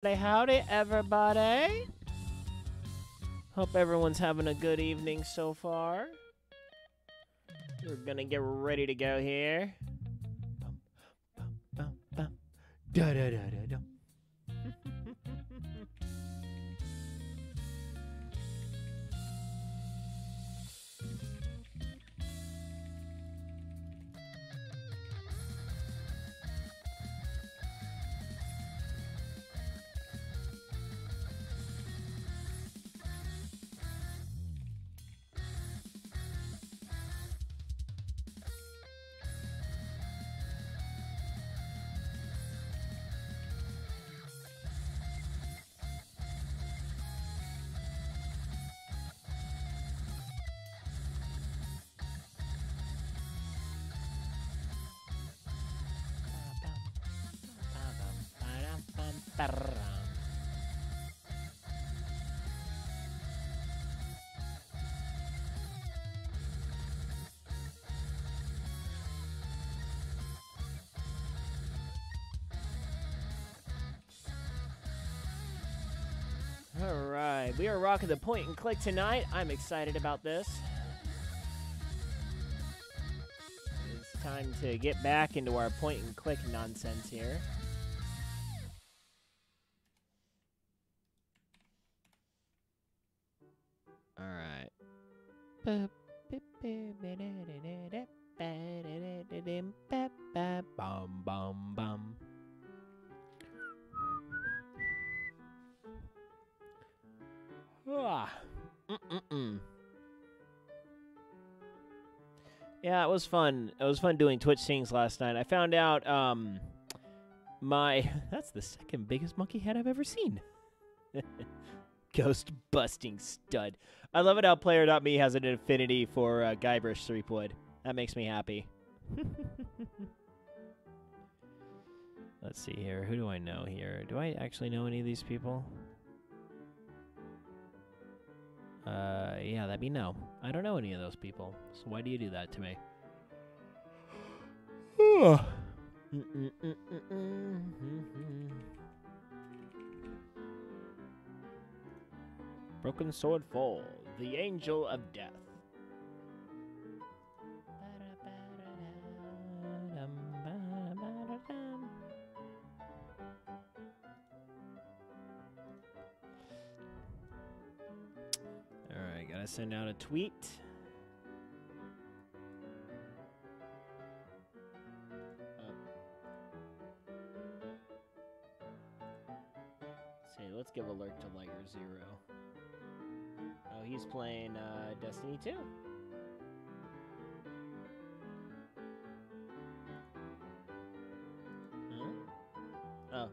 Howdy, everybody. Hope everyone's having a good evening so far. We're gonna get ready to go here. Da da da da da. Alright, we are rocking the point and click tonight. I'm excited about this. It's time to get back into our point and click nonsense here. Alright. Bum bum bum. Yeah, it was fun. It was fun doing Twitch streams last night. I found out that's the second biggest monkey head I've ever seen. Ghost busting stud. I love it how Player.me has an affinity for Guybrush Threepwood. That makes me happy. Let's see here. Who do I know here? Do I actually know any of these people? Yeah, that'd be no. I don't know any of those people. So why do you do that to me? Broken Sword Fall, the Angel of Death. Alright, gotta send out a tweet. Let's give alert to Liger Zero. Oh, he's playing Destiny 2. Huh? Oh.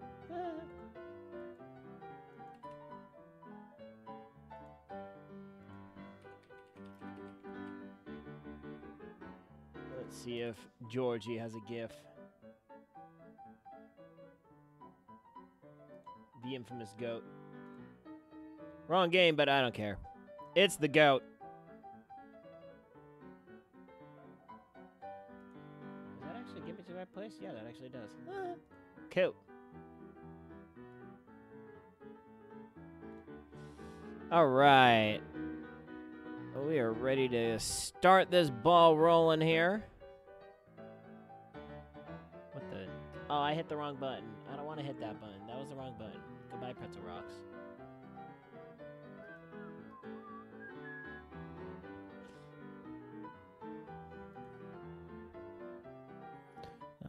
Let's see if Georgie has a GIF. The infamous goat. Wrong game, but I don't care. It's the goat. Does that actually get me to the right place? Yeah, that actually does. Cool. All right. We are ready to start this ball rolling here. What the? Oh, I hit the wrong button. I don't want to hit that button. That was the wrong button. Goodbye, Pretzel Rocks.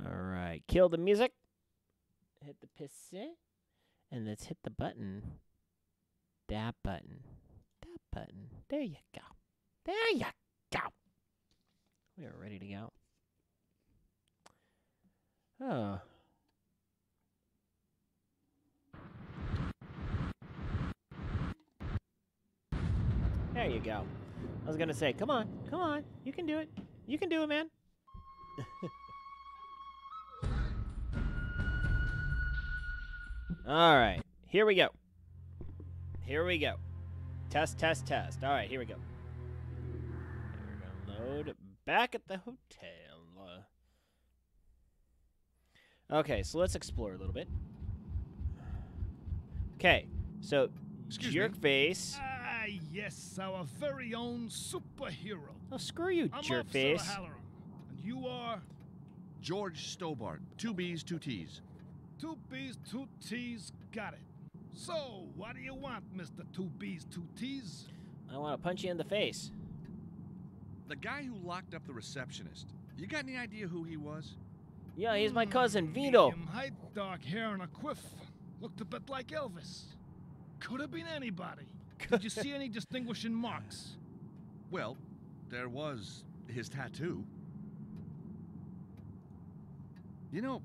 All right. Kill the music. Hit the PC. And let's hit the button. That button. That button. There you go. There you go. We are ready to go. Oh. There you go. I was going to say, come on. Come on. You can do it. You can do it, man. All right. Here we go. Here we go. Test, test, test. All right, here we go. We're going to load back at the hotel. Okay, so let's explore a little bit. Okay, so Excuse me. Jerkface. Ah, yes, our very own superhero. Oh, screw you, I'm Jerkface. Officer Halloran, and you are George Stobbart. 2 B's, 2 T's. 2 B's, 2 T's. Got it. So, what do you want, Mr. 2 B's, 2 T's? I want to punch you in the face. The guy who locked up the receptionist. You got any idea who he was? Yeah, he's my cousin, Vito. Medium height, dark hair, and a quiff. Looked a bit like Elvis. Could have been anybody. Did you see any distinguishing marks? Well, there was his tattoo. You know,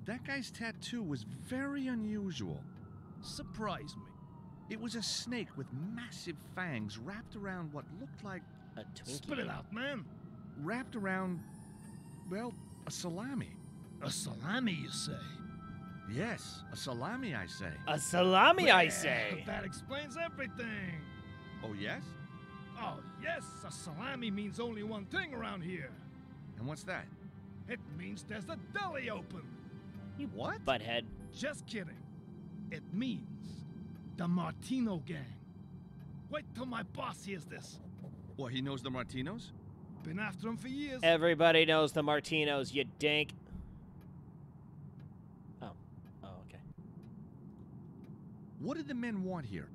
that guy's tattoo was very unusual. Surprise me. It was a snake with massive fangs wrapped around what looked like... A Twinkie. Spit it out, man. wrapped around, well, a salami. A salami, you say? Yes, a salami, I say. A salami, I Well, say. That explains everything. Oh, yes? Oh, yes, a salami means only one thing around here. And what's that? It means there's a deli open. You What? butthead. Just kidding. It means the Martino gang. Wait till my boss hears this. What, he knows the Martinos? Been after him for years. Everybody knows the Martinos, you dink. Oh. Oh, okay. What did the men want here?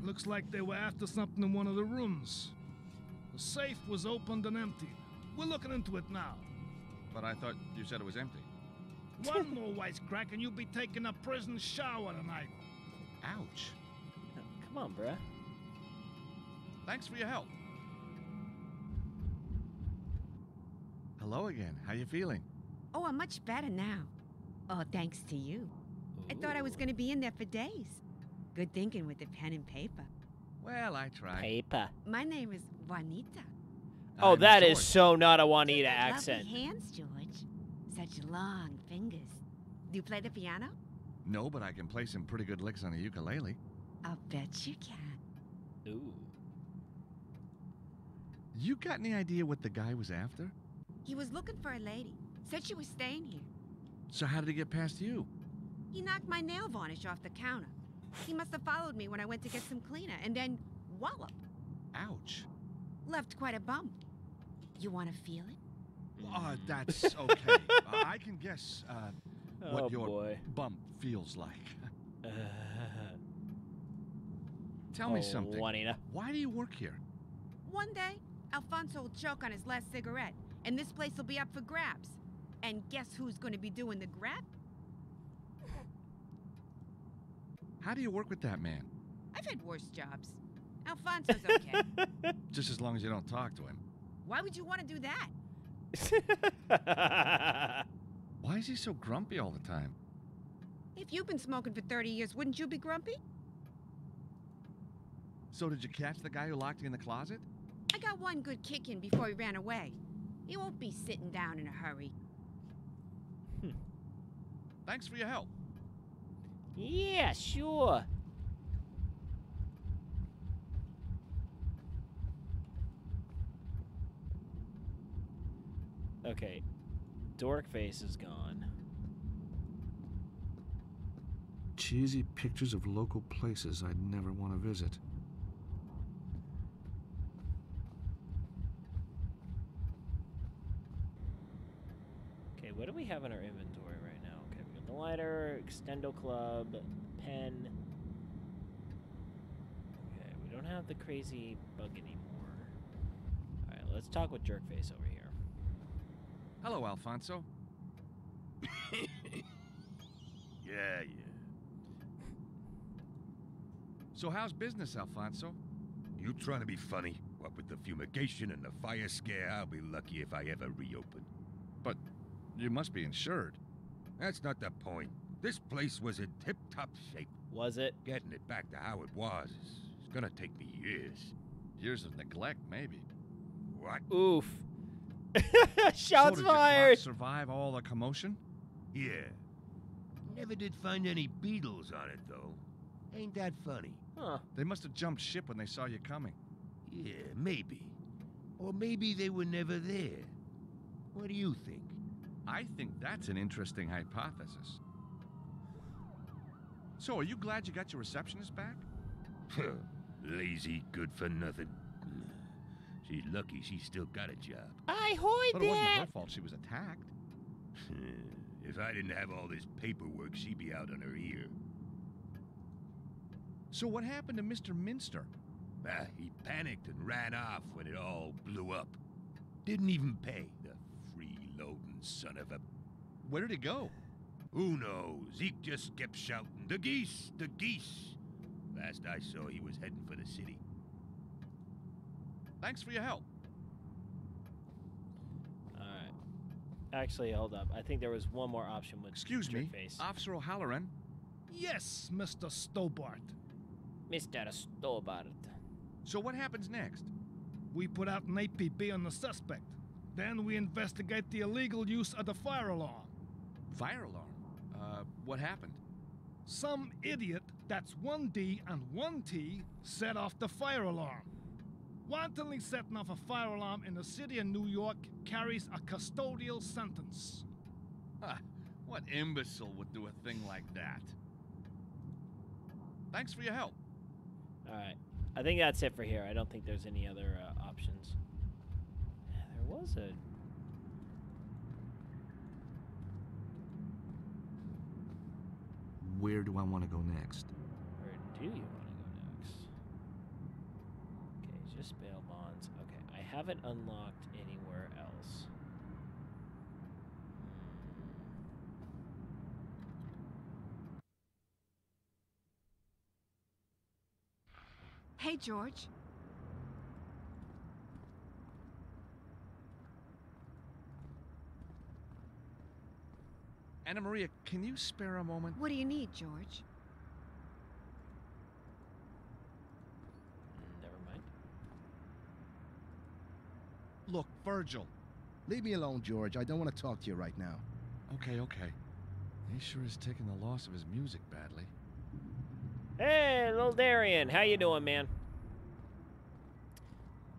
Looks like they were after something in one of the rooms. The safe was opened and emptied. We're looking into it now. But I thought you said it was empty. One more wisecrack and you'll be taking a prison shower tonight. Ouch. Come on, bruh. Thanks for your help. Hello again. How you feeling? Oh, I'm much better now. Oh, thanks to you. I thought I was going to be in there for days. Good thinking with the pen and paper. Well, I tried. Paper. My name is Juanita. Oh, I'm that is George. so not a Juanita Lovely accent. hands, George. Such long fingers. Do you play the piano? No, but I can play some pretty good licks on a ukulele. I'll bet you can. Ooh. You got any idea what the guy was after? He was looking for a lady. Said she was staying here. So how did he get past you? He knocked my nail varnish off the counter. He must have followed me when I went to get some cleaner, and then wallop. Ouch. Left quite a bump. You want to feel it? That's okay. I can guess what Oh, your boy. bump feels like. Tell me Oh, something. Juanita. Why do you work here? One day, Alfonso will choke on his last cigarette, and this place will be up for grabs. And guess who's going to be doing the grab? How do you work with that man? I've had worse jobs. Alfonso's okay. Just as long as you don't talk to him. Why would you want to do that? Why is he so grumpy all the time? If you've been smoking for 30 years, wouldn't you be grumpy? So did you catch the guy who locked you in the closet? I got one good kick in before he ran away. He won't be sitting down in a hurry. Thanks for your help. Yeah, sure. Okay. Dorkface is gone. Cheesy pictures of local places I'd never want to visit. Okay, what do we have in our inventory right now? Okay, we got the lighter, Extendo Club, pen. Okay, we don't have the crazy bug anymore. Alright, let's talk with Jerkface over here. Hello, Alfonso. Yeah. So how's business, Alfonso? You trying to be funny? What with the fumigation and the fire scare, I'll be lucky if I ever reopen. But you must be insured. That's not the point. This place was in tip-top shape. Was it? Getting it back to how it was is gonna take me years. Years of neglect, maybe. What? Oof. So Shots did your fired! clock survive all the commotion? Yeah. Never did find any beetles on it, though. Ain't that funny? Huh. They must have jumped ship when they saw you coming. Yeah, maybe. Or maybe they were never there. What do you think? I think that's an interesting hypothesis. So, are you glad you got your receptionist back? Lazy, good for nothing. She's lucky she's still got a job. I But hoid it wasn't her that. fault she was attacked. If I didn't have all this paperwork, she'd be out on her ear. So what happened to Mr. Minster? He panicked and ran off when it all blew up. Didn't even pay, the freeloading son of a... Where did he go? Who knows? Zeke just kept shouting, "The geese! The geese!" Last I saw, he was heading for the city. Thanks for your help. All right. Actually, hold up. I think there was one more option with Excuse me, Face. Officer O'Halloran. Yes, Mr. Stobbart. Mr. Stobbart. So what happens next? We put out an APB on the suspect. Then we investigate the illegal use of the fire alarm. Fire alarm. What happened? Some idiot, that's one D and one T, set off the fire alarm. Wantonly setting off a fire alarm in the city of New York carries a custodial sentence. What imbecile would do a thing like that? Thanks for your help. All right. I think that's it for here. I don't think there's any other options. There was a... Where do I want to go next? Where do you want to go next? Okay, just bail bonds. Okay, I haven't unlocked anywhere else. Hey, George. Anna Maria, can you spare a moment? What do you need, George? Never mind. Look, Virgil. Leave me alone, George. I don't want to talk to you right now. Okay. He sure is taking the loss of his music badly. Hey, little Darian. How you doing, man?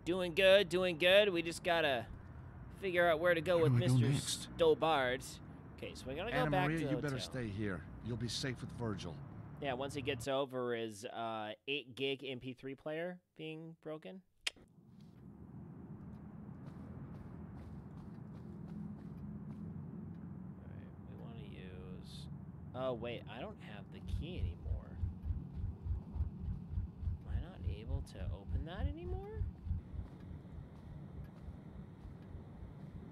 Doing good, doing good. We just gotta figure out where to go with Where do I go Mr. next? Stobbart. Okay, so we're gonna go Anna back Maria, to the you better hotel. stay here. You'll be safe with Virgil. Yeah, once he gets over his 8 gig MP3 player being broken. Alright, we want to use... Oh, wait, I don't have the key anymore. Am I not able to open that anymore?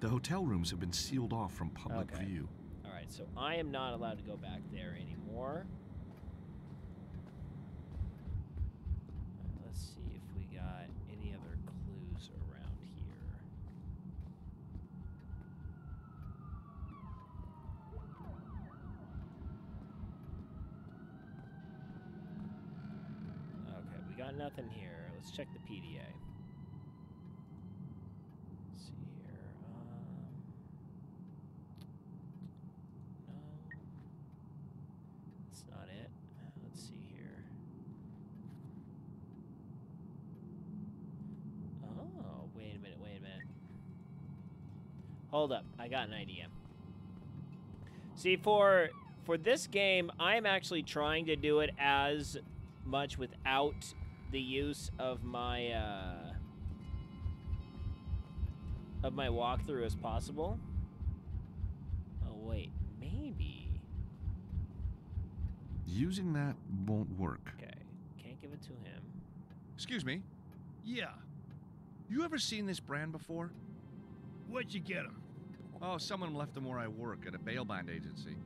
The hotel rooms have been sealed off from public Okay. view. Alright, so I am not allowed to go back there anymore. Alright, let's see if we got any other clues around here. Okay, we got nothing here. Let's check the PDA. Let's see here. No. That's not it. Let's see here. Oh, wait a minute, wait a minute. Hold up, I got an idea. See, for this game, I'm actually trying to do it as much without the use of my walkthrough as possible. Oh wait, maybe. Using that won't work. Okay, can't give it to him. Excuse me. Yeah. You ever seen this brand before? Where'd you get him? Oh, someone left them where I work at a bail bond agency.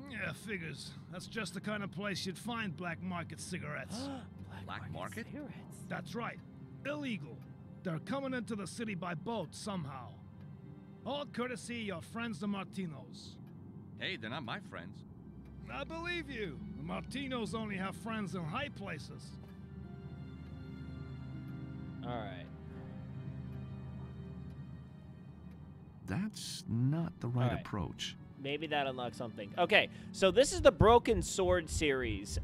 Yeah, figures. That's just the kind of place you'd find black market cigarettes. Black market? Cigarettes. That's right. Illegal. They're coming into the city by boat somehow. All courtesy of your friends the Martinos. Hey, they're not my friends. I believe you. The Martinos only have friends in high places. All right. That's not the right Alright. approach. Maybe that unlocks something. Okay, so this is the Broken Sword series.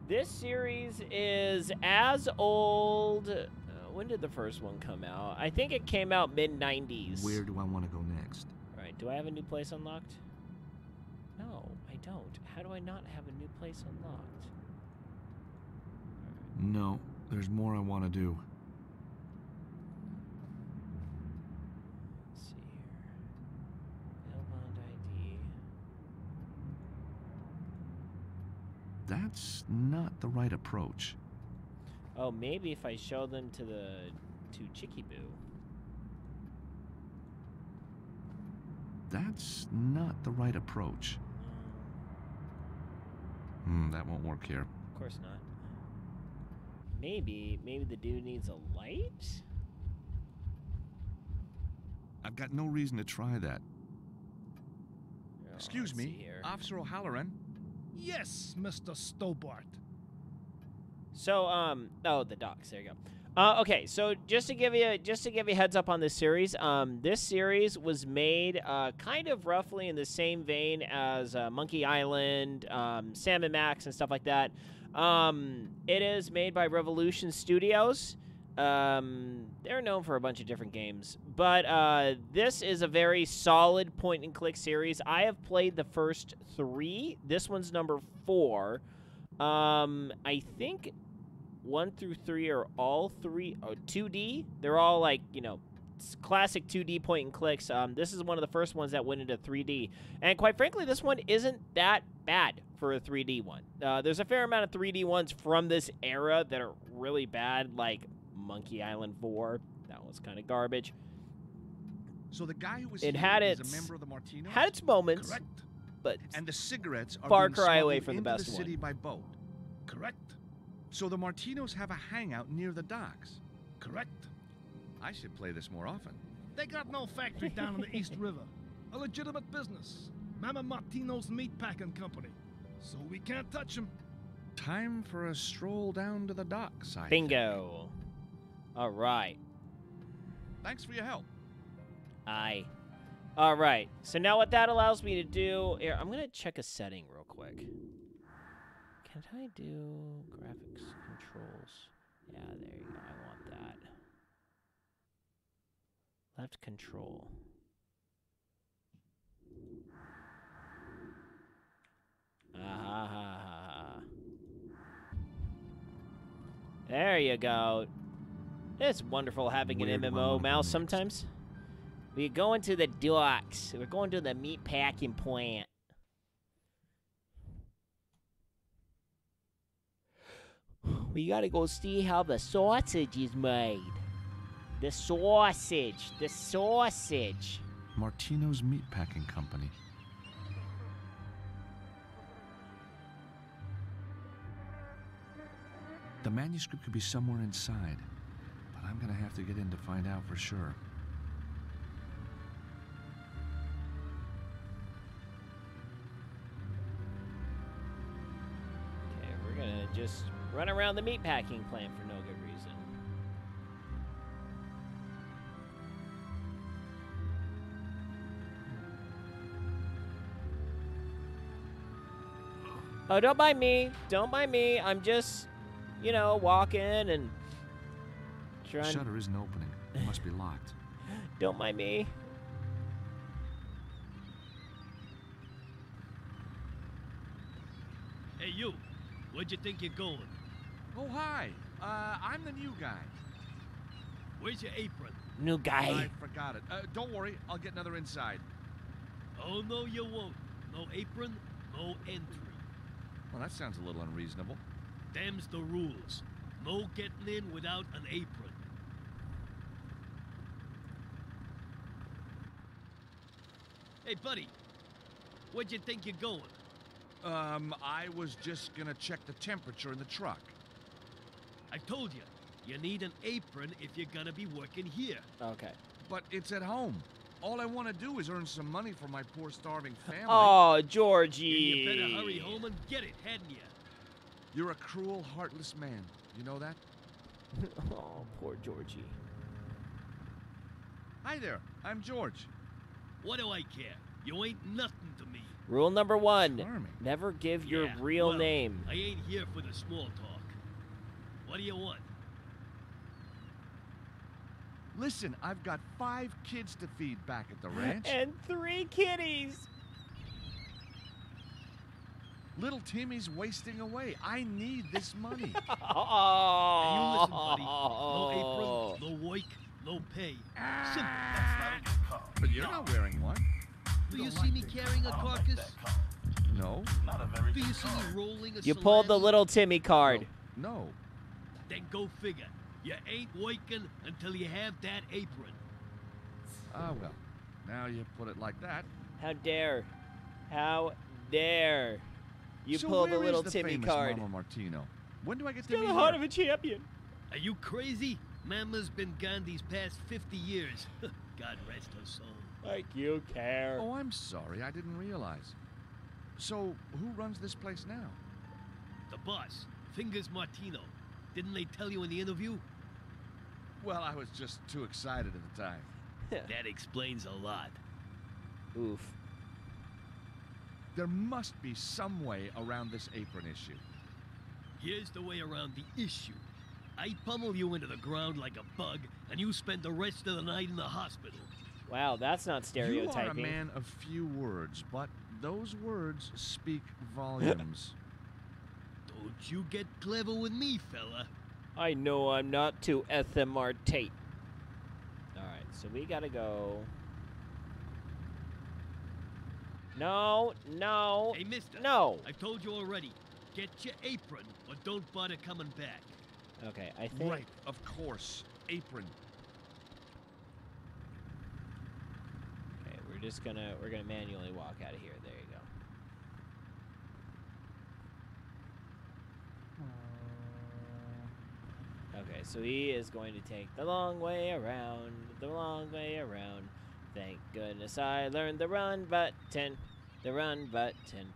This series is as old... when did the first one come out? I think it came out mid-90s. Where do I want to go next? All right, do I have a new place unlocked? No, I I don't. How do I not have a new place unlocked? No, there's more I want to do. Let's see here. Mailbound ID. That's not the right approach. Oh, maybe if I show them to Chickaboo. That's not the right approach. That won't work here. Of course not. Maybe the dude needs a light? I've got no reason to try that. Oh, Excuse let's see me, here. Officer O'Halloran. Yes, Mr. Stobbart. So, oh, the docks. There you go. Okay, so just to give you a heads up on this series, this series was made kind of roughly in the same vein as Monkey Island, Sam and Max, and stuff like that. It is made by Revolution Studios. They're known for a bunch of different games, but this is a very solid point-and-click series. I have played the first 3. This one's number 4. I think 1 through 3 are all 2D. They're all like, you know, classic 2D point and clicks. This is one of the first ones that went into 3D. And quite frankly, this one isn't that bad for a 3D one. There's a fair amount of 3D ones from this era that are really bad, like Monkey Island 4. That was kind of garbage. So the guy who was It here had is its- a member of the Martinos? Had its moments, Correct. but And the cigarettes are Far being cry away smuggled from the into best the city one. by boat. Correct. So the Martinos have a hangout near the docks. Correct. I should play this more often. They got no factory down on the East River. A legitimate business. Mama Martino's Meatpacking Company. So we can't touch them. Time for a stroll down to the docks, I think. bingo. All right. Thanks for your help. Aye. All right. So now what that allows me to do, here, I'm going to check a setting real quick. Can I do graphics controls? Yeah, there you go. I want that. Left control. Ah. There you go. It's wonderful having an Where do I MMO wanna go mouse next? sometimes. We're going to the docks. We're going to the meat packing plant. We gotta go see how the sausage is made. The sausage. The sausage. Martino's Meatpacking Company. The manuscript could be somewhere inside, but I'm gonna have to get in to find out for sure. Okay, we're gonna just run around the meatpacking plant for no good reason. Oh, don't mind me. Don't mind me. I'm just, you know, walking and The trying. shutter isn't opening. It must be locked. Don't mind me. Hey, you. Where'd you think you're going? Oh, hi. I'm the new guy. Where's your apron? New guy. I forgot it. Don't worry, I'll get another inside. Oh, no, you won't. No apron, no entry. Well, that sounds a little unreasonable. Them's the rules. No getting in without an apron. Hey, buddy. Where'd you think you're going? I was just gonna check the temperature in the truck. I told you. You need an apron if you're gonna be working here. Okay. But it's at home. All I want to do is earn some money for my poor starving family. Oh, Then Georgie. you better hurry home and get it, hadn't you? You're a cruel, heartless man. You know that? Oh, poor Georgie. Hi there, I'm George. What do I care? You ain't nothing to me. Rule number 1. Charming. Never give your Yeah, real well, name. I ain't here for the small talk. What do you want? Listen, I've got 5 kids to feed back at the ranch. And 3 kitties. Little Timmy's wasting away. I need this money. And you listen, buddy. No apron, no work, no pay. Simple. But you're not wearing one. Do you see me carrying a carcass? No. Do you see me rolling a You pulled the salami? little Timmy card. No. Then go figure. You ain't working until you have that apron. Ah, well. Now you put it like that. How dare. How dare. You So pulled the where little is the Timmy famous card. Mama Martino? When do I get to Still meet the heart her? of a champion. Are you crazy? Mama's been gone these past 50 years. God rest her soul. Like you care. Oh, I'm sorry. I didn't realize. So, who runs this place now? The boss, Fingers Martino. Didn't they tell you in the interview? Well, I was just too excited at the time. That explains a lot. Oof. There must be some way around this apron issue. Here's the way around the issue. I pummel you into the ground like a bug, and you spend the rest of the night in the hospital. Wow, that's not You are a stereotyping. man of few words, but those words speak volumes. Don't you get clever with me, fella. I know I'm not to ethemarte. Alright, so we gotta go. No, no, Hey, mister. no. I've told you already. Get your apron, or don't bother coming back. Okay, I think. Right, of course. Apron. Okay, we're gonna manually walk out of here. There you go. Okay, so he is going to take the long way around, the long way around. Thank goodness I learned the run button, the run button,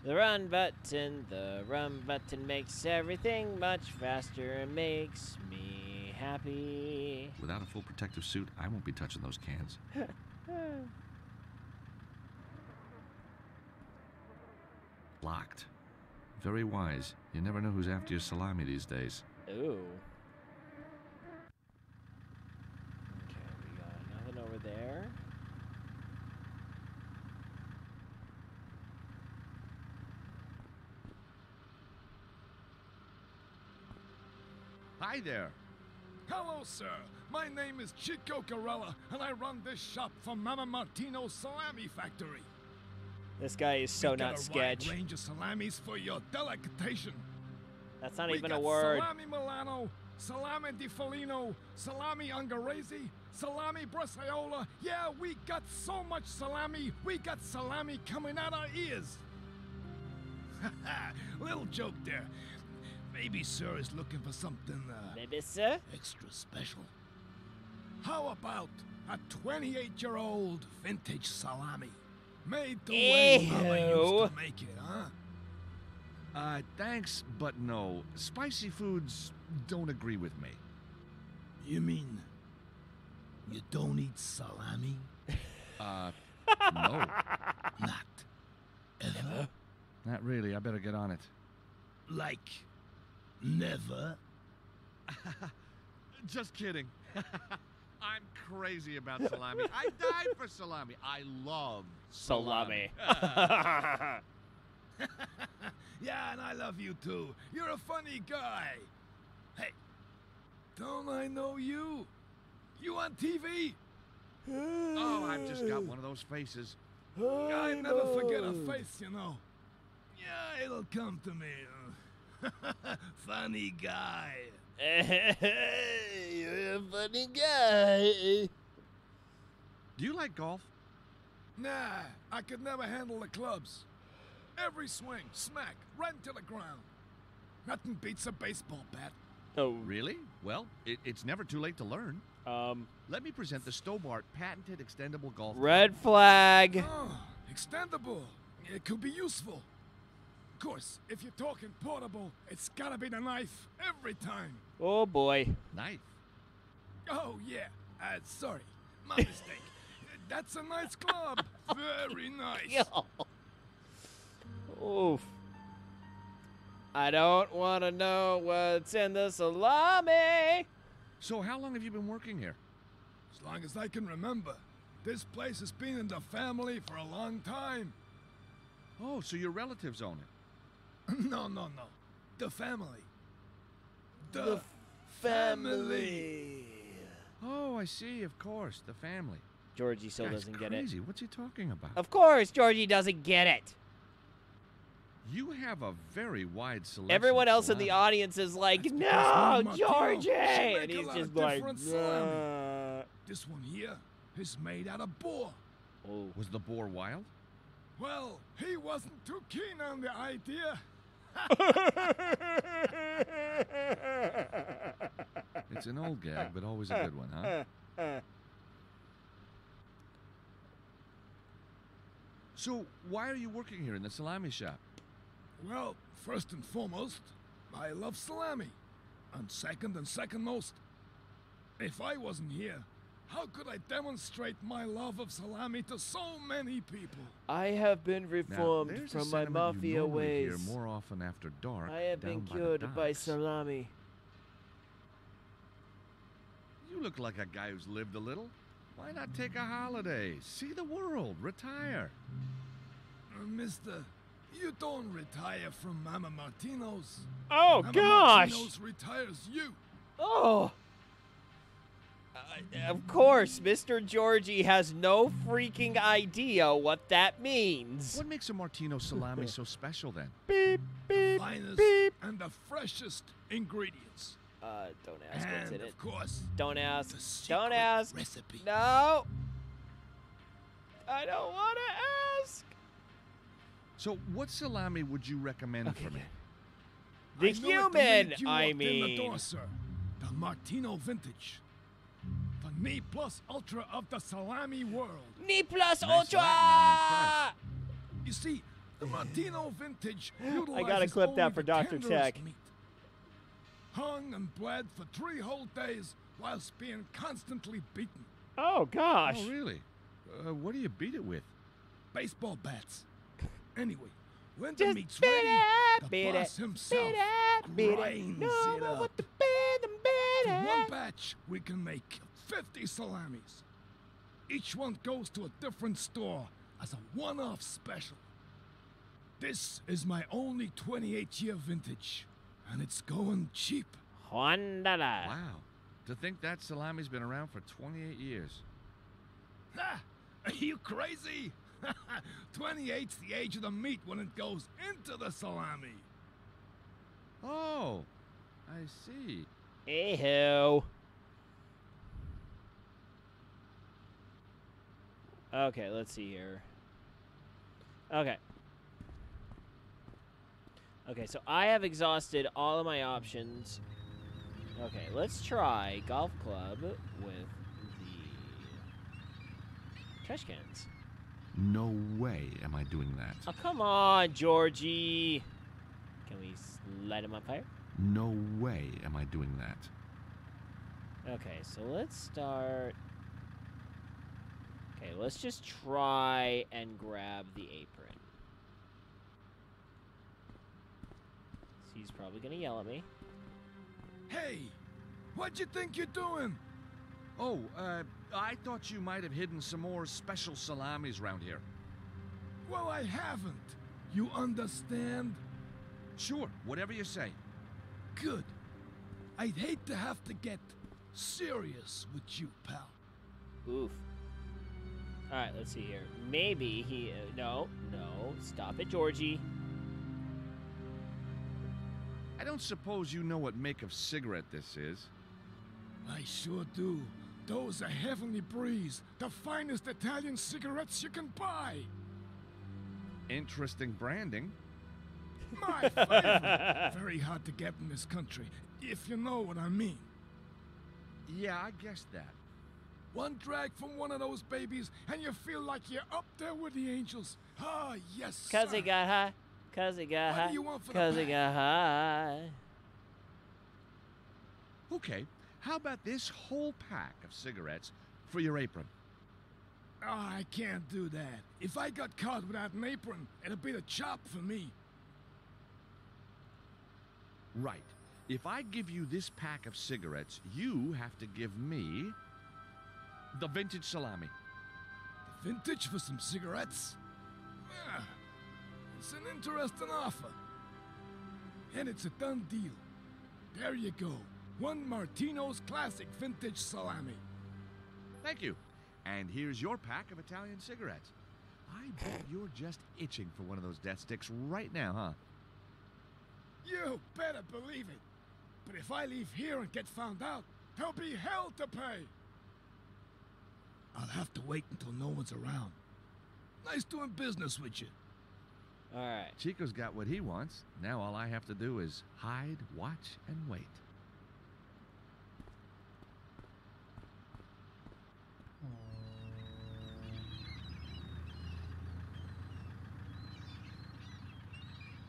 the run button. The run button makes everything much faster and makes me happy. Without a full protective suit, I won't be touching those cans. Locked. Very wise. You never know who's after your salami these days. Ooh. Okay, we got nothing over there. Hi there. Hello, sir. My name is Chico Corella, and I run this shop for Mama Martino's Salami Factory. This guy is so We got not a sketch. wide range of salamis for your delectation. That's not We even got a word. Salami Milano, salami di Foligno, salami Ungherese, salami Brasaiola. Yeah, we got so much salami, we got salami coming out our ears. Little joke there. Maybe sir is looking for something Maybe, sir? extra special. How about a 28-year-old vintage salami? Made the way Mama used Ew. to make it, huh? Thanks, but no. Spicy foods don't agree with me. You mean you don't eat salami? No. Not ever? Not really. I better get on it. Like never? Just kidding. I'm crazy about salami. I died for salami. I love Salami. Yeah, and I love you too. You're a funny guy. Hey, don't I know you? You on TV? Oh, I've just got one of those faces. I never forget a face, you know. Yeah, it'll come to me. Funny guy. You're a funny guy. Do you like golf? Nah, I could never handle the clubs. Every swing, smack, right into the ground. Nothing beats a baseball bat. Oh, Really? Well, it's never too late to learn. Let me present the Stobbart patented extendable golf. red flag. Oh, extendable. It could be useful. Of course, if you're talking portable, it's gotta be the knife every time. Oh boy. Knife. Oh, yeah. Sorry. My mistake. That's a nice club. Very nice. Oof. I don't want to know what's in the salami. So how long have you been working here? As long as I can remember. This place has been in the family for a long time. Oh, so your relatives own it. No. The family. The family. Oh, I see. Of course, the family. Georgie still Guy's doesn't get it. crazy. What's he talking about? Of course, Georgie doesn't get it. You have a very wide selection. Everyone of else in the salami. audience is like, That's no, because me and Georgie! Martino should And make a he's lot just of like, different salami. "Nah." This one here is made out of boar. Oh. Was the boar wild? Well, he wasn't too keen on the idea. It's an old gag, but always a good one, huh? So, why are you working here in the salami shop? Well, first and foremost, I love salami. And second most, if I wasn't here, how could I demonstrate my love of salami to so many people? I have been Now, reformed there's a from my sentiment you mafia normally ways. hear more often after dark. I have been down by the cured by docks. salami. You look like a guy who's lived a little. Why not take a holiday? See the world. Retire. Mister, you don't retire from Mama Martino's. Oh, Mama gosh! Martino's retires you. Oh! Of course, Mr. Georgie has no freaking idea what that means. What makes a Martino salami so special then? Beep, beep, Finest beep. and the freshest ingredients. Don't ask what's in And it. of course, Don't the ask. secret Don't ask. recipe. No! I don't want to ask. So, what salami would you recommend for me? The I know it the human, minute you I walked in the mean. door, sir. The Martino Vintage. The me plus ultra of the salami world. Ni plus Nice ultra! Latin, You see, the Martino Vintage utilizes gotta clip that only for the Dr. tenderest Tech. meat. Hung and bled for 3 whole days whilst being constantly beaten. Oh, gosh. Oh, really? What do you beat it with? Baseball bats. Anyway, when the Just meat's beat ready, it, the beat boss it, himself beat it. grinds No, it up. what the beat From one it. batch, we can make 50 salamis. Each one goes to a different store as a one-off special. This is my only 28-year vintage, and it's going cheap. Honda. Wow. To think that salami's been around for 28 years. Ha! Are you crazy? 28's the age of the meat when it goes into the salami. Oh, I see. Hey-ho. Okay, let's see here. Okay. Okay, so I have exhausted all of my options. Okay, let's try golf club with the trash cans. No way am I doing that. Oh, come on, Georgie. Can we light him on fire? No way am I doing that. Okay, so let's start. Okay, let's just try and grab the apron. He's probably gonna yell at me. Hey, what you think you're doing? Oh, I thought you might have hidden some more special salamis around here. Well, I haven't. You understand? Sure, whatever you say. Good. I'd hate to have to get serious with you, pal. Oof. Alright, let's see here. Maybe he... no, stop it, Georgie. I don't suppose you know what make of cigarette this is. I sure do. Those are Heavenly Breeze, the finest Italian cigarettes you can buy. Interesting branding. My favorite. Very hard to get in this country, if you know what I mean. Yeah, I guess that. One drag from one of those babies, and you feel like you're up there with the angels. Ah, yes, Cause sir. he got high. Cause he got What high. do you want for the Cause he bag? got high. Okay, how about this whole pack of cigarettes for your apron? Oh, I can't do that. If I got caught without an apron, it'd be the chop for me. Right. If I give you this pack of cigarettes, you have to give me the vintage salami. The vintage for some cigarettes? Yeah, it's an interesting offer. And it's a done deal. There you go. One Martino's Classic Vintage Salami. Thank you. And here's your pack of Italian cigarettes. I bet you're just itching for one of those death sticks right now, huh? You better believe it. But if I leave here and get found out, there'll be hell to pay. I'll have to wait until no one's around. Nice doing business with you. All right. Chico's got what he wants. Now all I have to do is hide, watch, and wait.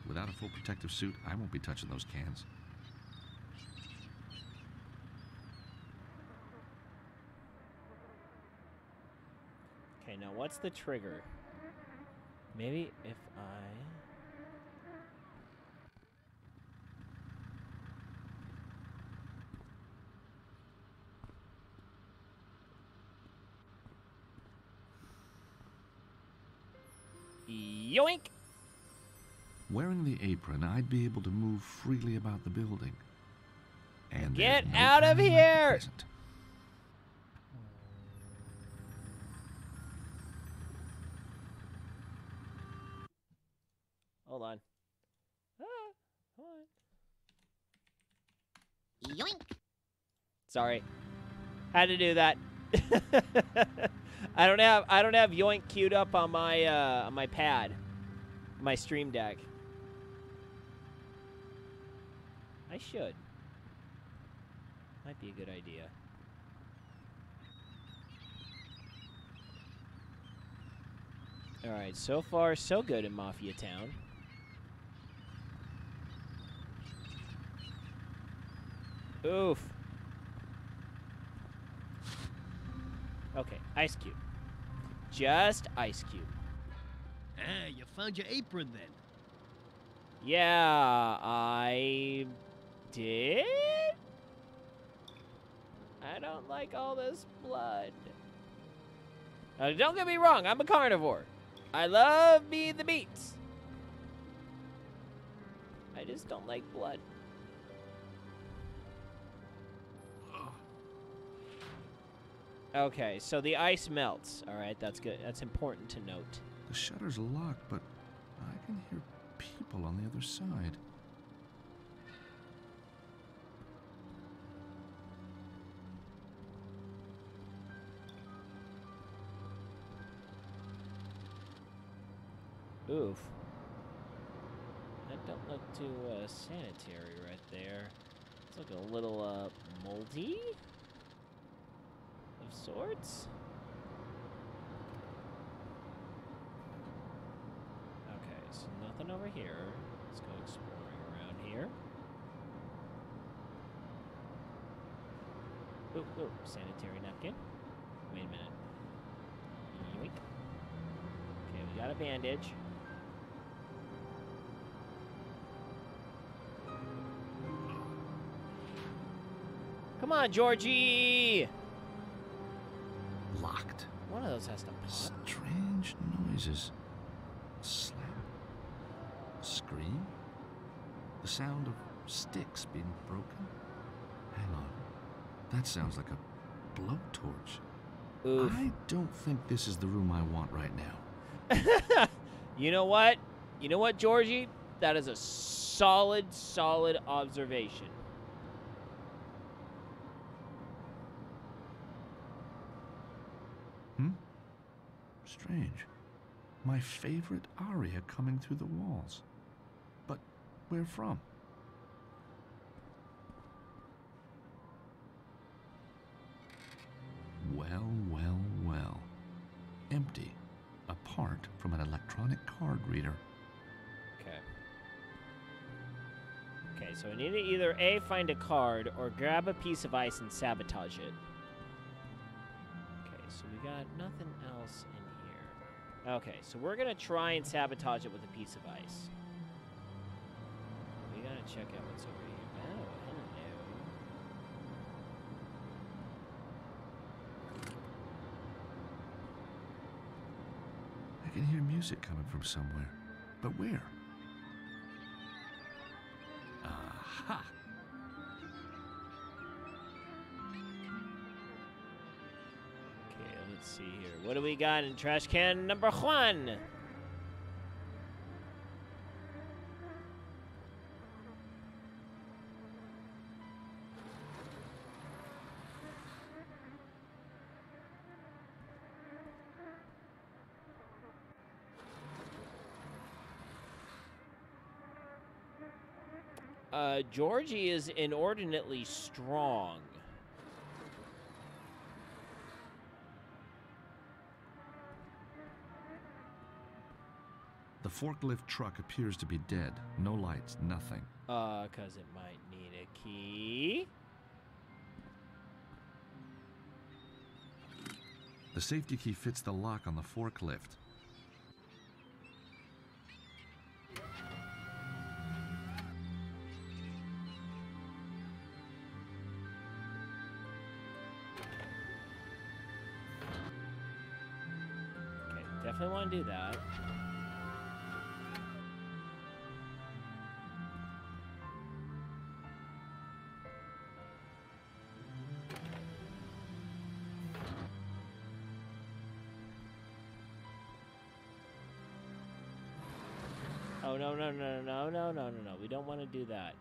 Without a full protective suit, I won't be touching those cans. Okay, now what's the trigger? Maybe if I... Yoink! Wearing the apron, I'd be able to move freely about the building. And Get there's no out of time like the here! present. Hold on. Hold on. Yoink! Sorry. Had to do that. I don't have yoink queued up on my pad. My stream deck. I should. Might be a good idea. Alright, so far so good in Mafia Town. Oof. Okay, Ice Cube. Just Ice Cube. Ah, you found your apron then. Yeah, I did? I don't like all this blood. Now, don't get me wrong, I'm a carnivore. I love me the meats. I just don't like blood. Okay, so the ice melts. All right, that's good. That's important to note. The shutter's locked, but I can hear people on the other side. Oof. That don't look too sanitary right there. It's looking a little moldy of sorts. Okay, so nothing over here. Let's go exploring around here. Ooh, ooh, sanitary napkin. Wait a minute. Yoink. Okay, we got a bandage. Come on, Georgie! Locked. One of those has to pop. Strange noises. A slap. A scream. The sound of sticks being broken. Hang on. That sounds like a blowtorch. Oof. I don't think this is the room I want right now. You know what? You know what, Georgie? That is a solid observation. Strange. My favorite aria coming through the walls. But where from? Well. Empty. Apart from an electronic card reader. Okay. Okay, so I need to either A, find a card, or grab a piece of ice and sabotage it. Okay, so we got nothing else in here. Okay, so we're gonna try and sabotage it with a piece of ice. We gotta check out what's over here. Oh, hello. I can hear music coming from somewhere. But where? Ha! Okay, let's see here. What do we got in trash can number 1? Georgie is inordinately strong. The forklift truck appears to be dead. No lights, nothing. 'Cause it might need a key. The safety key fits the lock on the forklift. Okay, definitely want to do that. Oh, no. We don't want to do that.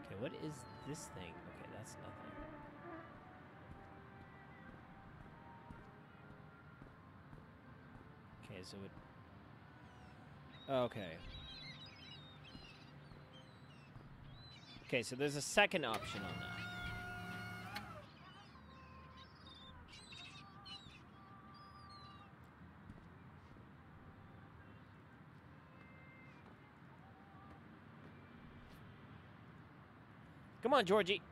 Okay, what is this thing? Okay, that's nothing. Okay, so it... Okay. Okay, so there's a second option on that. Come on, Georgie.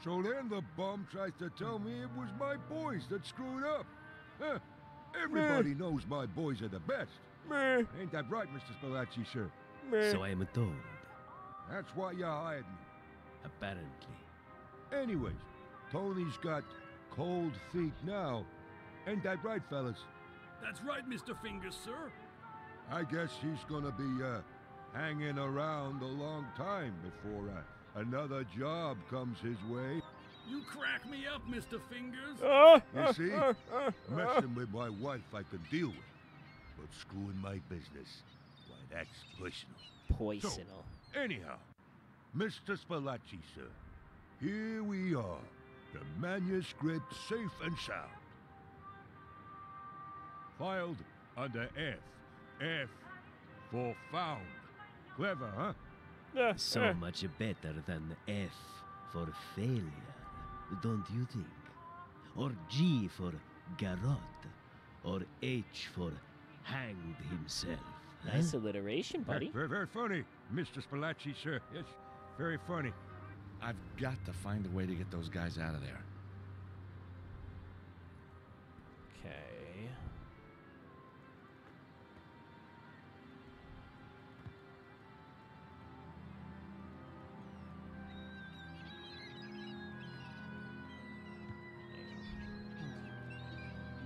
So then the bum tries to tell me it was my boys that screwed up. Huh. Everybody knows my boys are the best. Ain't that right, Mr. Spalacci, sir? So I am told, That's why you hired me. apparently. Anyways, Tony's got cold feet now. Ain't that right, fellas? That's right, Mr. Fingers, sir. I guess he's gonna be, hanging around a long time before another job comes his way. You crack me up, Mr. Fingers. You see? Messing with my wife I can deal with. But screwing my business, why, that's personal. Poisonal. Anyhow, Mr. Spalacci, sir, here we are. The manuscript safe and sound. Filed under F. F for found. Clever, huh? So much better than F for failure, don't you think? Or G for garrote, or H for hanged himself. huh? Nice alliteration, buddy. Very, very funny, Mr. Spalacci, sir. Yes, very funny. I've got to find a way to get those guys out of there. Okay.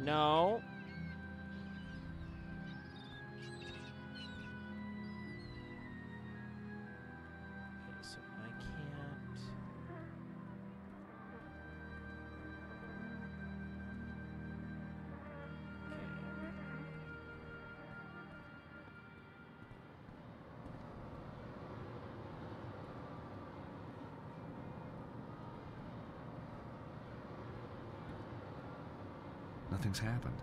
No. Okay, so I can't. Okay. Nothing's happened.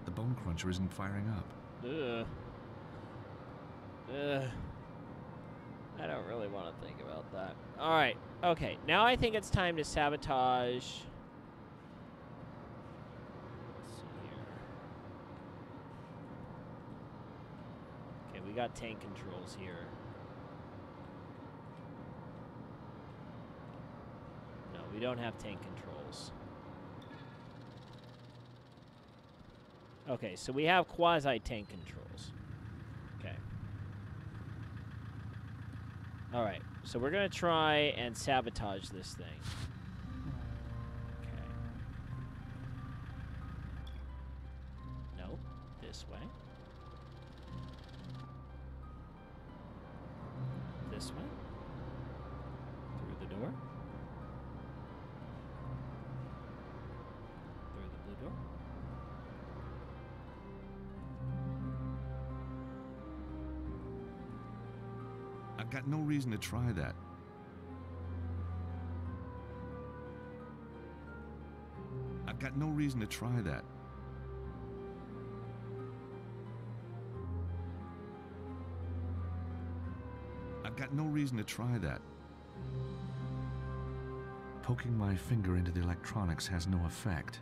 The bone cruncher isn't firing up. Ugh. Ugh. I don't really want to think about that. All right. Okay. Now I think it's time to sabotage. Let's see here. Okay, we got tank controls here. No, we don't have tank controls. Okay, so we have quasi-tank controls. Okay. All right, so we're going to try and sabotage this thing. Okay. this way. This way. Through the door. Through the blue door. I've got no reason to try that. I've got no reason to try that. I've got no reason to try that. Poking my finger into the electronics has no effect.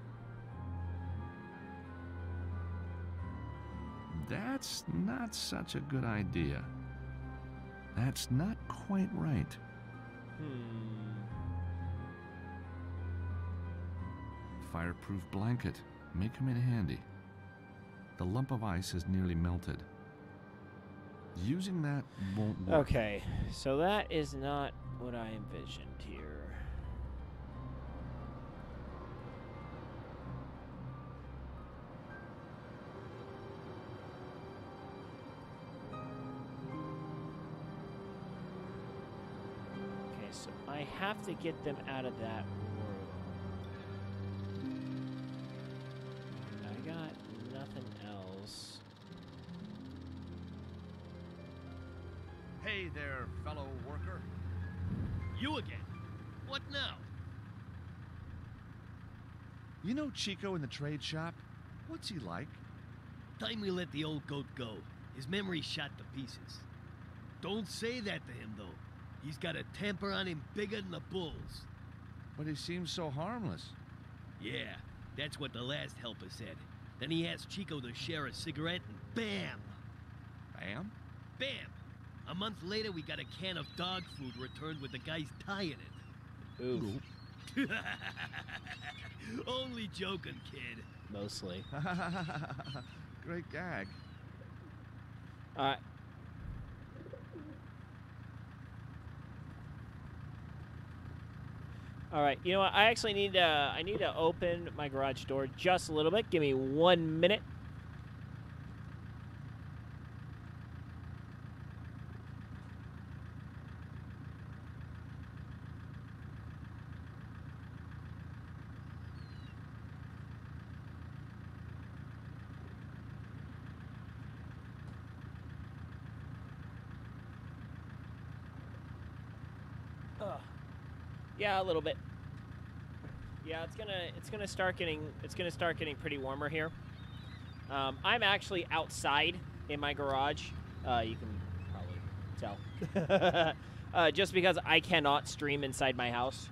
That's not such a good idea. That's not quite right. Fireproof blanket. May come in handy. The lump of ice has nearly melted. Using that won't work. Okay, so that is not what I envisioned here. Okay, so I have to get them out of that room. I got nothing else. Hey there, fellow worker. You again? What now? You know Chico in the trade shop? What's he like? Time we let the old goat go. His memory's shot to pieces. Don't say that to him, though. He's got a temper on him bigger than the bulls. But he seems so harmless. Yeah, that's what the last helper said. Then he asked Chico to share a cigarette, and bam! Bam? Bam! A month later, we got a can of dog food returned with the guy's tie in it. Ooh. Only joking, kid. Mostly. Great gag. All right. You know what? I actually need to open my garage door just a little bit. Give me 1 minute. Yeah, a little bit. Yeah, it's gonna start getting pretty warmer here. I'm actually outside in my garage. You can probably tell. Just because I cannot stream inside my house.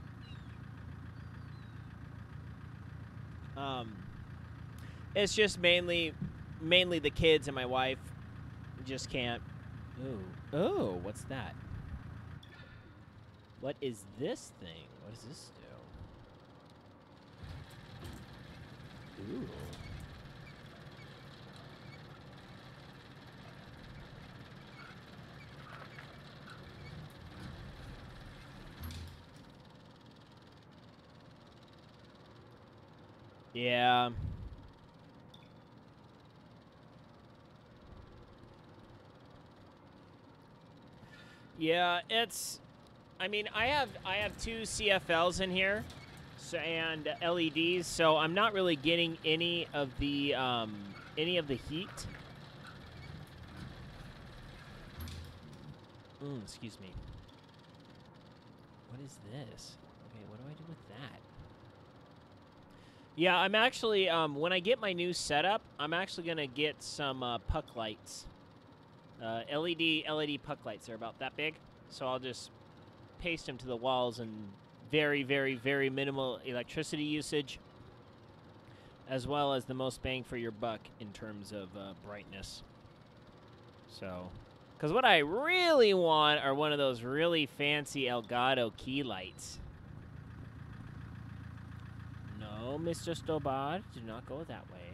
It's just mainly the kids and my wife just can't. Ooh, what's that? What is this thing? What does this do? Ooh. Yeah. Yeah, it's... I mean, I have 2 CFLs in here, so, and LEDs, so I'm not really getting any of the heat. Excuse me. What is this? Okay, what do I do with that? Yeah, I'm actually when I get my new setup, I'm actually gonna get some puck lights, LED puck lights. They're about that big, so I'll just paste them to the walls and very, very, very minimal electricity usage, as well as the most bang for your buck in terms of brightness. So, because what I really want are one of those really fancy Elgato key lights. No, Mr. Stobbart, do not go that way.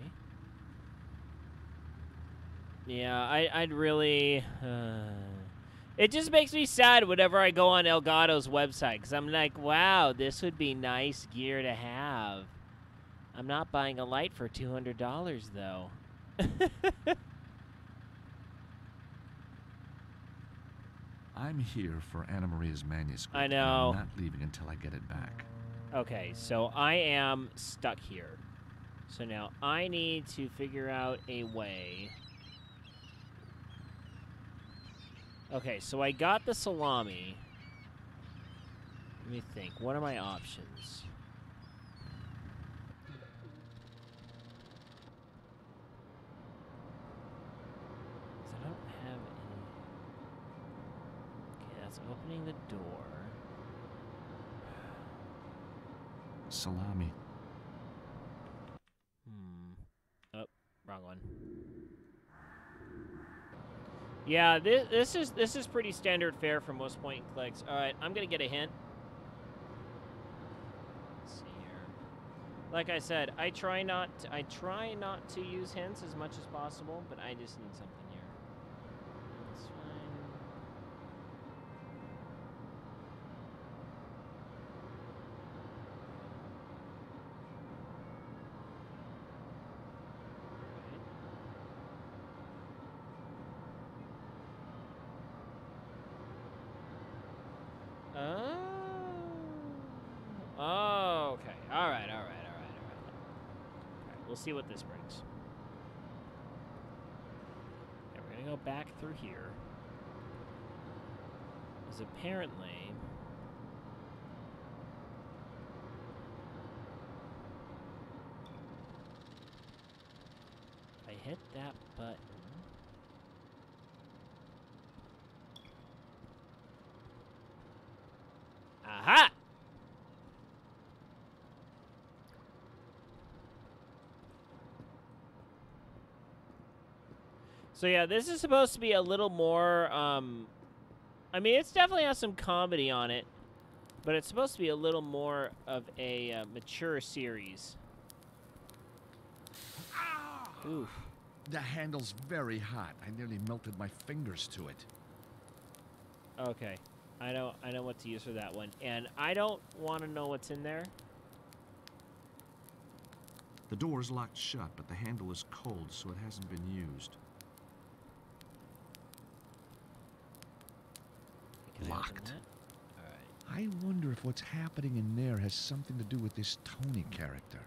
Yeah, I'd really... It just makes me sad whenever I go on Elgato's website, because I'm like, wow, this would be nice gear to have. I'm not buying a light for $200, though. I'm here for Anna Maria's manuscript. I and know. I'm not leaving until I get it back. Okay, so I am stuck here. So now I need to figure out a way. Okay, so I got the salami. Let me think. What are my options? 'Cause I don't have any. Okay, that's opening the door. Salami. Oh, wrong one. Yeah, this is pretty standard fare for most point and clicks. All right, I'm gonna get a hint. Let's see here. Like I said, I try not to use hints as much as possible, but I just need something here. That's fine. Oh, okay. All right. We'll see what this brings. Okay, we're gonna go back through here. Because apparently, if I hit that button. Aha! So yeah, this is supposed to be a little more, I mean, it's definitely has some comedy on it, but it's supposed to be a little more of a mature series. Oof. The handle's very hot. I nearly melted my fingers to it. Okay. I know what to use for that one. And I don't want to know what's in there. The door is locked shut, but the handle is cold, so it hasn't been used. Can I open Locked. that? All right. I wonder if what's happening in there has something to do with this Tony character.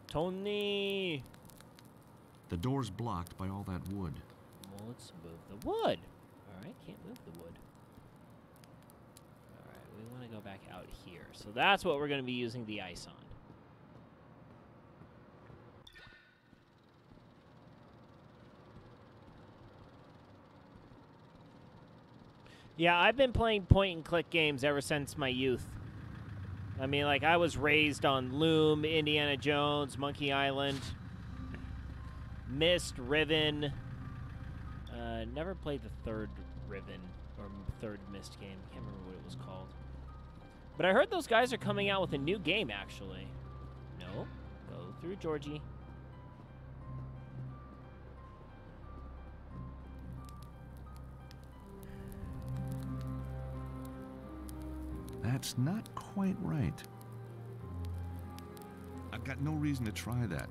Tony! The door's blocked by all that wood. Well, let's move the wood. All right, can't move the wood. All right, we want to go back out here. So that's what we're going to be using the ice on. Yeah, I've been playing point-and-click games ever since my youth. I mean, like, I was raised on Loom, Indiana Jones, Monkey Island, Myst, Riven. Never played the third Riven or third Myst game. Can't remember what it was called. But I heard those guys are coming out with a new game, actually. No, go through Georgie. That's not quite right. I've got no reason to try that.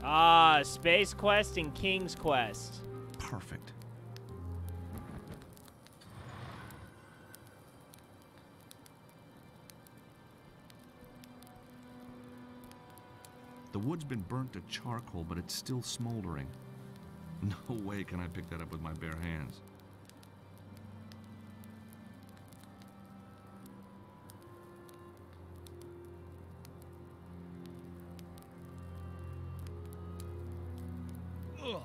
Ah, Space Quest and King's Quest. Perfect. The wood's been burnt to charcoal, but it's still smoldering. No way can I pick that up with my bare hands. Ugh.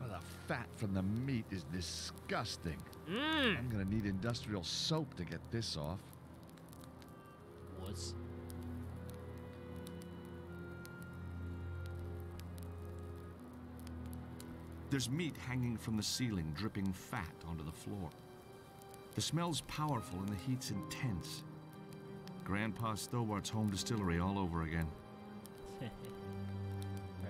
Oh, the fat from the meat is disgusting. Mmm. I'm gonna need industrial soap to get this off. What's... There's meat hanging from the ceiling, dripping fat onto the floor. The smell's powerful and the heat's intense. Grandpa Stobart's home distillery all over again. Right,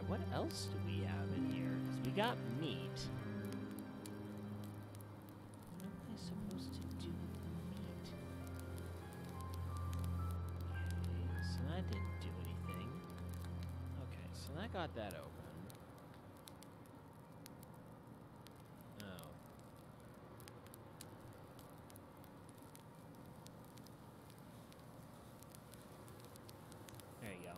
what else do we have in here? 'Cause we got meat. What am I supposed to do with the meat? Okay, so that didn't do anything. that got that open. Oh. There you go.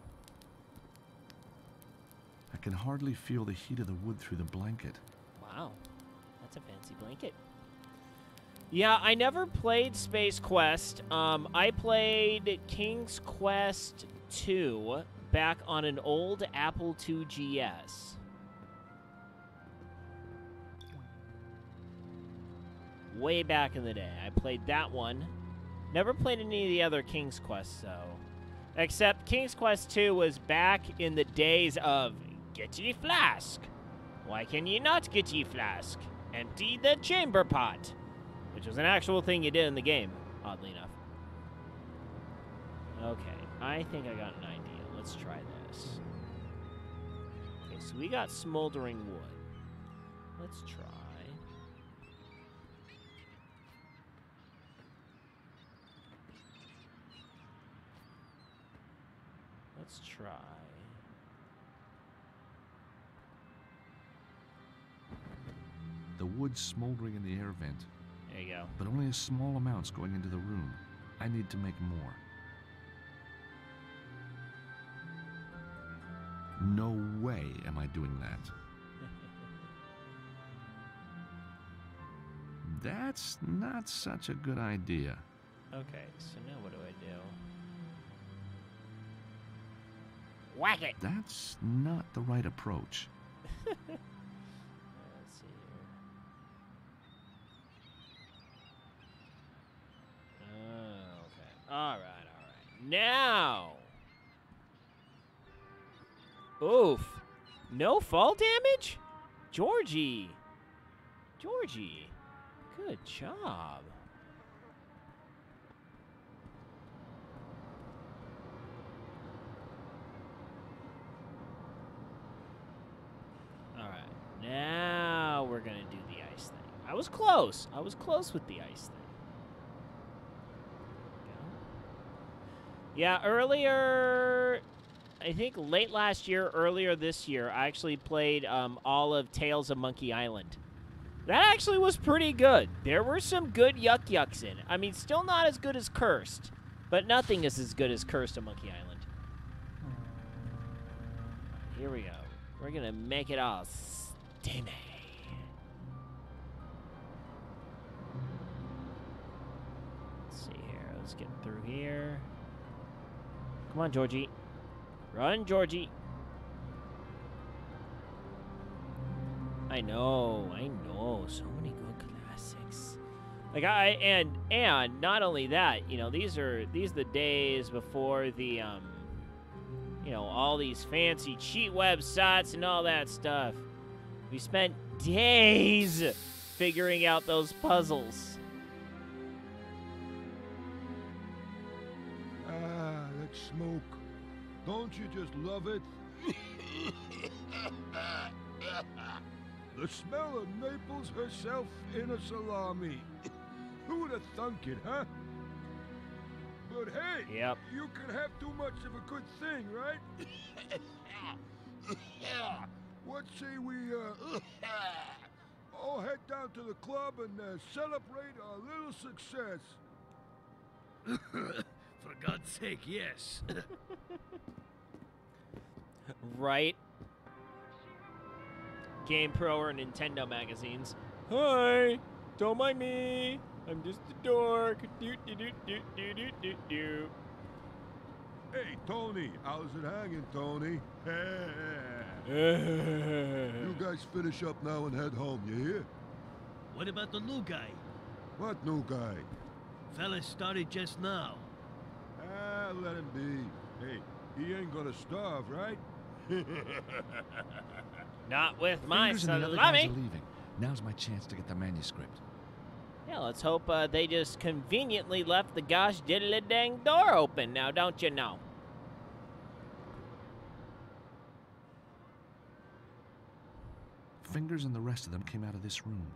I can hardly feel the heat of the wood through the blanket. Wow. That's a fancy blanket. Yeah, I never played Space Quest. I played King's Quest 2 back on an old Apple II GS. Way back in the day. I played that one. Never played any of the other King's Quests, though. Except King's Quest 2 was back in the days of get ye flask. Why can ye not get ye flask? Empty the chamber pot. Which was an actual thing you did in the game, oddly enough. Okay, I think I got an idea. Let's try this. Okay, so we got smoldering wood. Let's try. Let's try. The wood's smoldering in the air vent. There you go. But only a small amount's going into the room. I need to make more. No way am I doing that. That's not such a good idea. Okay, so now what do I do? Whack it! That's not the right approach. Let's see here. Okay. Alright, alright. Now! Oof. No fall damage? Georgie. Georgie. Good job. Alright. Now we're going to do the ice thing. I was close. I was close with the ice thing. Yeah, earlier, I think late last year, earlier this year, I actually played all of Tales of Monkey Island. That actually was pretty good. There were some good yucks in it. I mean, still not as good as Cursed, but nothing is as good as Cursed of Monkey Island. Here we go. We're going to make it all steamy. Let's see here. Let's get through here. Come on, Georgie. Run, Georgie. I know. So many good classics. Like and not only that, you know, these are the days before the you know, all these fancy cheat websites and all that stuff. We spent days figuring out those puzzles. Ah, that smoke. Don't you just love it? The smell of Naples herself in a salami. Who would have thunk it, huh? But hey, Yep. you can have too much of a good thing, right? What say we, all head down to the club and celebrate our little success? For God's sake, yes. Right? GamePro or Nintendo magazines. Hi, don't mind me. I'm just a dork. Do. Hey, Tony, how's it hanging, Tony? You guys finish up now and head home, you hear? What about the new guy? What new guy? Fella started just now. Ah, let him be. Hey, he ain't gonna starve, right? Not with my Fingers and the other guys salami. are leaving. Now's my chance to get the manuscript. Yeah, let's hope they just conveniently left the gosh diddly dang door open now, don't you know? Fingers and the rest of them came out of this room.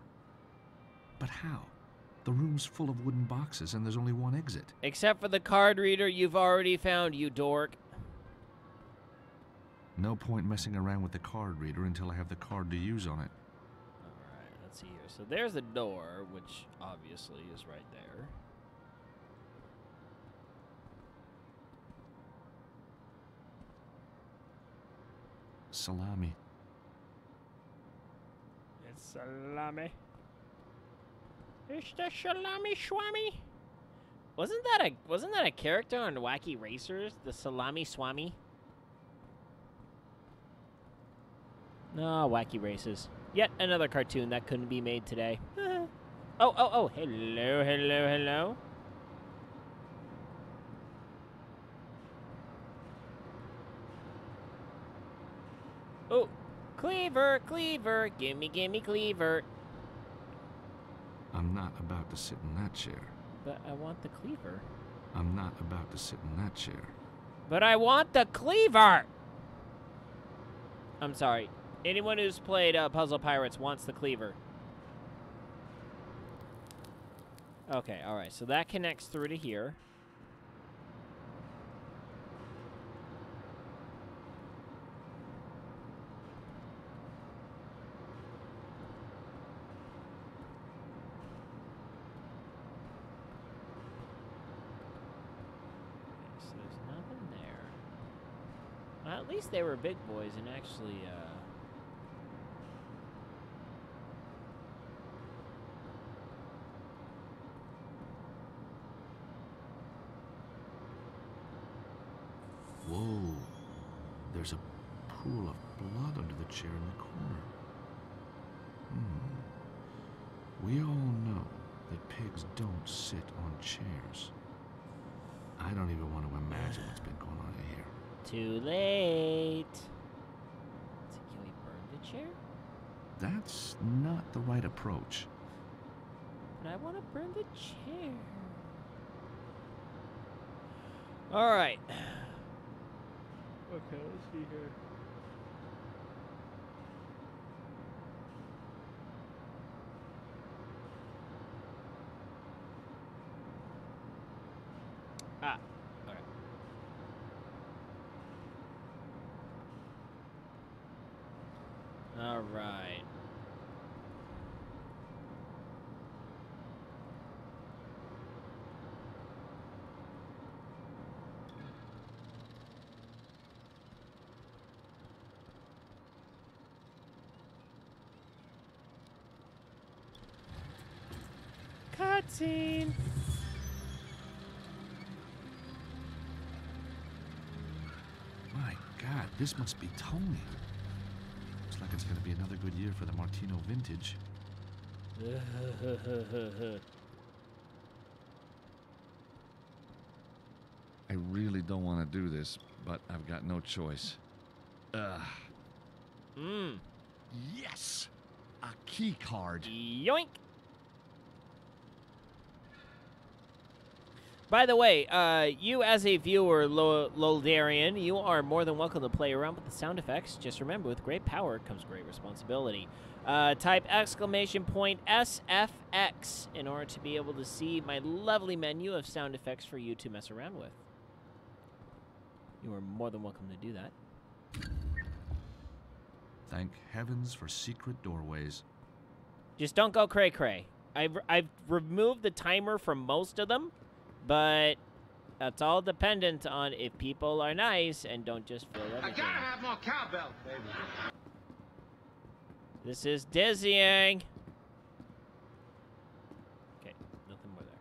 But how? The room's full of wooden boxes and there's only one exit. Except for the card reader you've already found, you dork. No point messing around with the card reader until I have the card to use on it. Alright, let's see here. So there's the door, which obviously is right there. Salami. It's salami. It's the salami swami. Wasn't that a character on Wacky Racers? The salami swami? No, Wacky Races. Yet another cartoon that couldn't be made today. Oh, hello, hello, hello. Oh, Cleaver, Cleaver, gimme Cleaver. I'm not about to sit in that chair. But I want the Cleaver. I'm not about to sit in that chair. But I want the Cleaver! I'm sorry. Anyone who's played Puzzle Pirates wants the Cleaver. Okay, alright. So that connects through to here. So there's nothing there. Well, at least they were big boys and actually, Whoa. There's a pool of blood under the chair in the corner. We all know that pigs don't sit on chairs. I don't even want to imagine what's been going on in here. Too late. So can we burn the chair? That's not the right approach. But I want to burn the chair. Alright. Okay, let's see here. Ah, okay. All right. Cutscene. My God, this must be Tony. Looks like it's going to be another good year for the Martino vintage. I really don't want to do this, but I've got no choice. Yes! A key card. Yoink. By the way, you as a viewer, Loldarian, you are more than welcome to play around with the sound effects. Just remember, with great power comes great responsibility. Type !SFX in order to be able to see my lovely menu of sound effects for you to mess around with. You are more than welcome to do that. Thank heavens for secret doorways. Just don't go cray-cray. I've removed the timer from most of them, but that's all dependent on if people are nice and don't just fill everything. I gotta have more cowbell, baby. This is dizzying. Okay, nothing more there.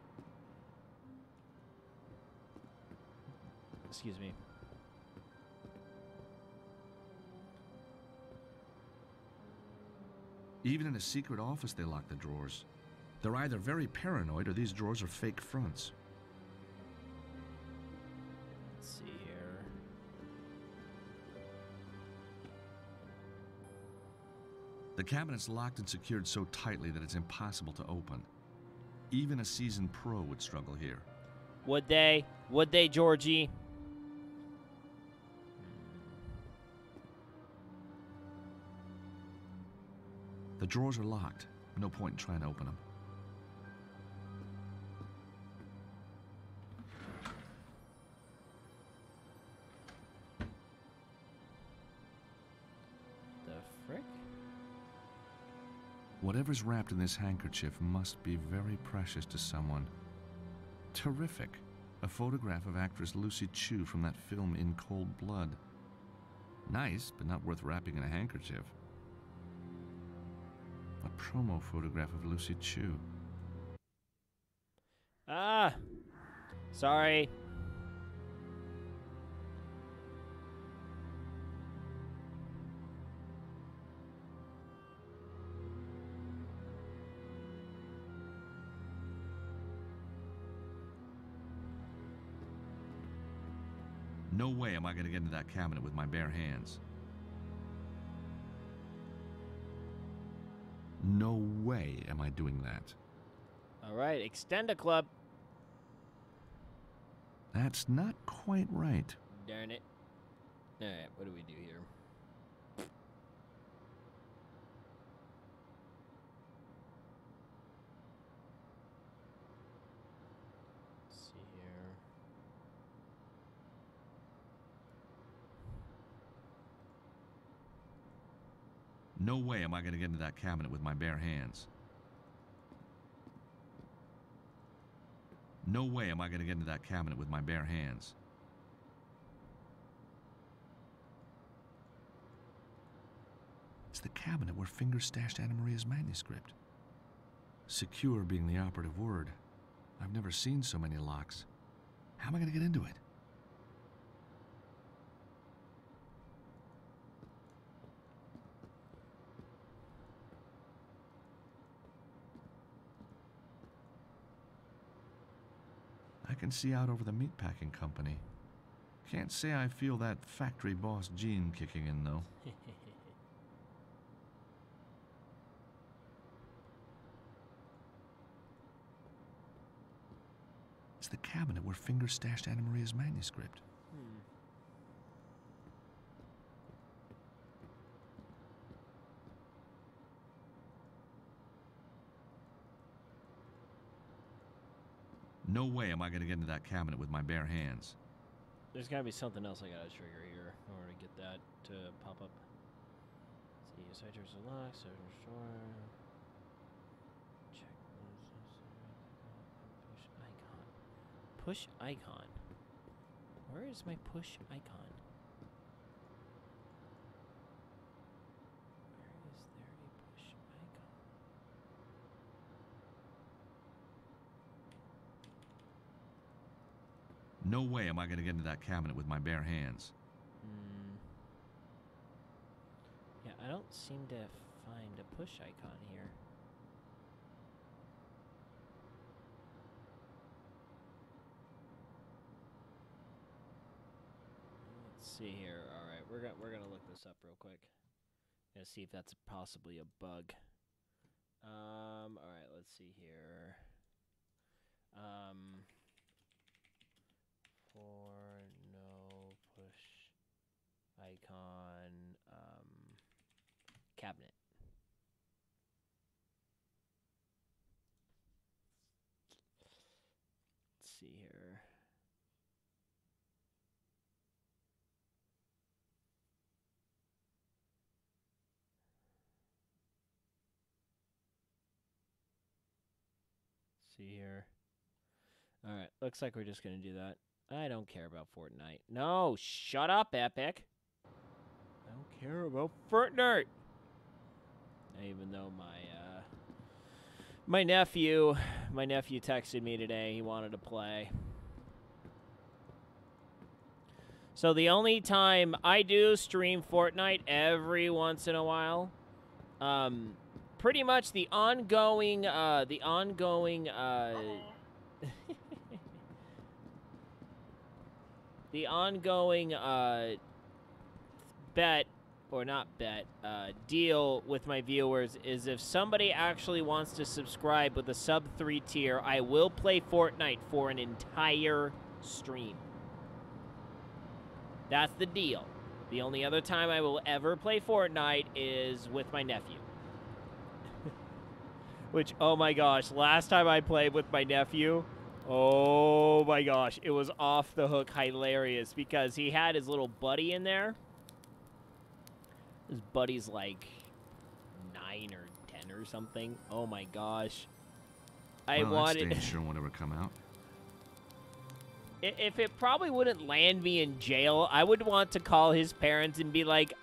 Excuse me. Even in a secret office, they lock the drawers. They're either very paranoid or these drawers are fake fronts. Let's see here. The cabinet's locked and secured so tightly that it's impossible to open. Even a seasoned pro would struggle here. Would they? Would they, Georgie? The drawers are locked. No point in trying to open them. Whatever's wrapped in this handkerchief must be very precious to someone. Terrific. A photograph of actress Lucy Chu from that film In Cold Blood. Nice, but not worth wrapping in a handkerchief. A promo photograph of Lucy Chu. Ah! Sorry. No way am I going to get into that cabinet with my bare hands. No way am I doing that. All right, extend a club. That's not quite right. Darn it. All right, what do we do here? Let's see here. No way am I going to get into that cabinet with my bare hands. No way am I going to get into that cabinet with my bare hands. It's the cabinet where Fingers stashed Anna Maria's manuscript. Secure being the operative word. I've never seen so many locks. How am I going to get into it? I can see out over the meatpacking company. Can't say I feel that factory boss gene kicking in, though. It's the cabinet where Fingers stashed Anna Maria's manuscript. No way am I going to get into that cabinet with my bare hands. There's got to be something else I got to trigger here in order to get that to pop up. Let's see, searchers are locked, search restore. Check. Push icon. Push icon. Where is my push icon? Where is there a push icon? No way am I going to get into that cabinet with my bare hands. Yeah, I don't seem to find a push icon here. Let's see here. All right, we're gonna look this up real quick. Gonna see if that's possibly a bug. All right, let's see here. For no push icon cabinet. Let's see here. See here. All right, looks like we're just gonna do that. I don't care about Fortnite. No, shut up, Epic. I don't care about Fortnite. Even though my nephew texted me today. He wanted to play. So the only time I do stream Fortnite every once in a while, pretty much the ongoing the ongoing bet, or not bet, deal with my viewers is if somebody actually wants to subscribe with a sub 3 tier, I will play Fortnite for an entire stream. That's the deal. The only other time I will ever play Fortnite is with my nephew. Which, oh my gosh, last time I played with my nephew, oh my gosh, it was off the hook hilarious because he had his little buddy in there. His buddy's like 9 or 10 or or something. Oh my gosh. Well, wanted. that stain sure won't ever come out. If it probably wouldn't land me in jail, I would want to call his parents and be like,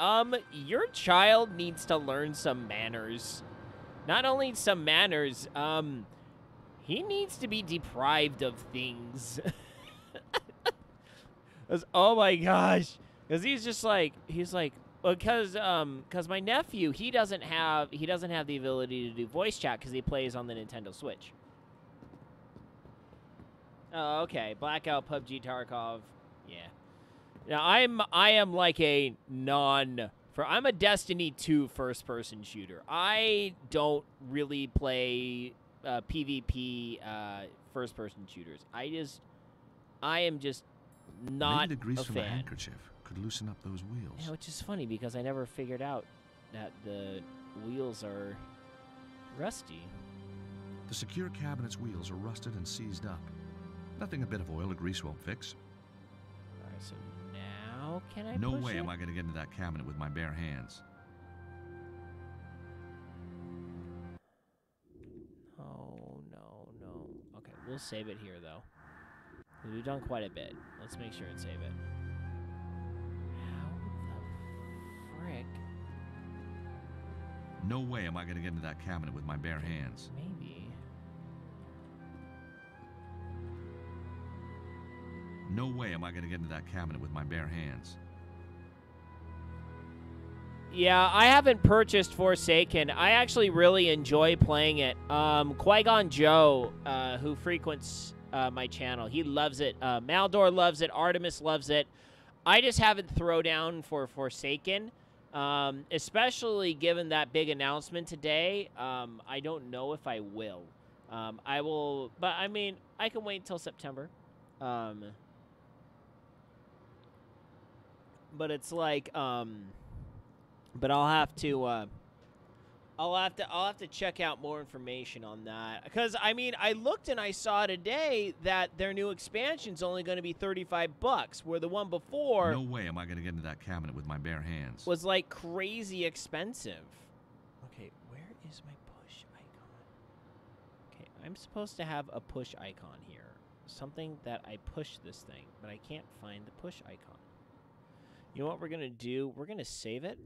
your child needs to learn some manners. Not only some manners, he needs to be deprived of things. Oh my gosh. Because he's like, because my nephew, he doesn't have the ability to do voice chat because he plays on the Nintendo Switch. Oh, okay. Blackout, PUBG, Tarkov. Yeah. Now I am like I'm a Destiny 2 first-person shooter. I don't really play PvP first-person shooters. I am just not Maybe the grease a from a fan. handkerchief could loosen up those wheels. Yeah, which is funny because I never figured out that the wheels are rusty. The secure cabinet's wheels are rusted and seized up. Nothing a bit of oil or grease won't fix. All right, so now can I No push way it? am I going to get into that cabinet with my bare hands. Oh, no. Okay, we'll save it here, though. We've done quite a bit. Let's make sure and save it. How the frick? No way am I going to get into that cabinet with my bare hands. Maybe. No way am I going to get into that cabinet with my bare hands. Yeah, I haven't purchased Forsaken. I actually really enjoy playing it. Qui-Gon Joe, who frequents my channel, he loves it. Maldor loves it. Artemis loves it. I just haven't thrown down for Forsaken, especially given that big announcement today. I don't know if I will. I will, but I mean, I can wait until September. But it's like, but I'll have to check out more information on that. Because, I mean, I looked and I saw today that their new expansion's only going to be $35, where the one before... No way am I going to get into that cabinet with my bare hands. ...was, like, crazy expensive. Okay, where is my push icon? Okay, I'm supposed to have a push icon here. Something that I push this thing, but I can't find the push icon. You know what we're going to do? We're going to save it.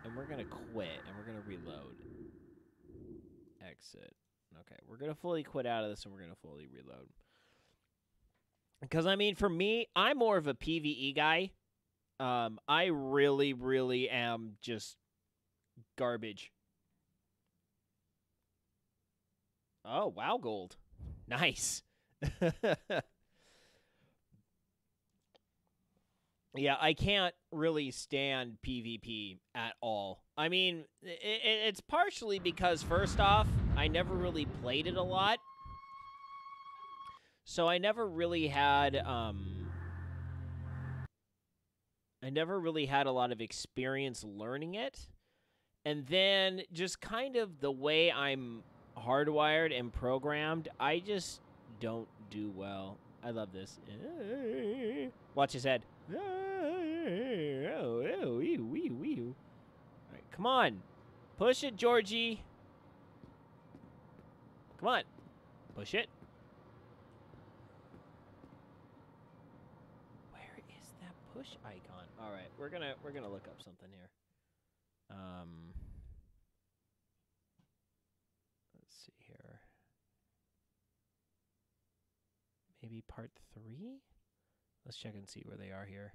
And we're going to quit. And we're going to reload. Exit. Okay. We're going to fully quit out of this and we're going to fully reload. Because, I mean, for me, I'm more of a PvE guy. I really, really am just garbage. Oh, wow, gold. Nice. Yeah, I can't really stand PvP at all. I mean, it's partially because, first off, I never really played it a lot. So I never really had a lot of experience learning it. And then just kind of the way I'm hardwired and programmed, I just don't do well. I love this. Watch his head. All right, come on. Push it, Georgie. Come on. Push it. Where is that push icon? All right, we're gonna look up something here. Let's see here. Maybe part 3? Let's check and see where they are here.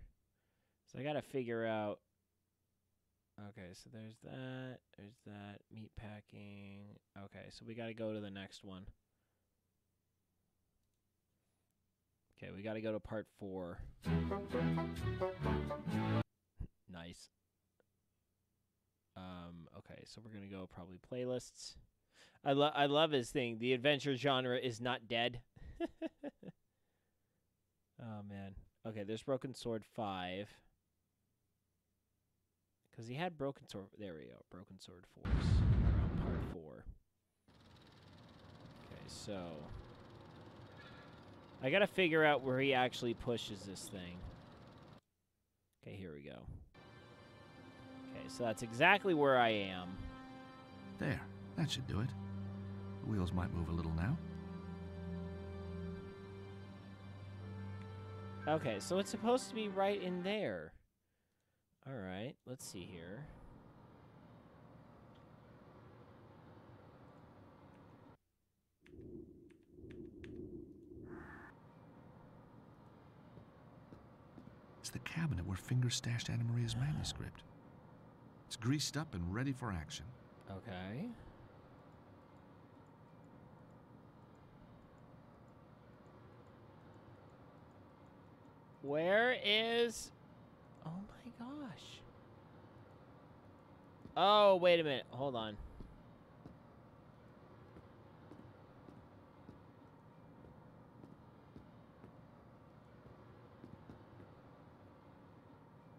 So I gotta figure out. Okay, so there's that, meat packing. Okay, so we gotta go to the next one. Okay, we gotta go to part 4. Nice. Okay, so we're gonna go probably playlists. I love his thing. The adventure genre is not dead. Oh, man. Okay, there's Broken Sword 5. Because he had Broken Sword... There we go. Broken Sword Force. Around part 4. Okay, so... I gotta figure out where he actually pushes this thing. Okay, here we go. Okay, so that's exactly where I am. There, that should do it. The wheels might move a little now. Okay, so it's supposed to be right in there. All right, let's see here. It's the cabinet where Finger stashed Anna Maria's manuscript. It's greased up and ready for action. Okay. Where is... Oh my gosh. Oh, wait a minute. Hold on.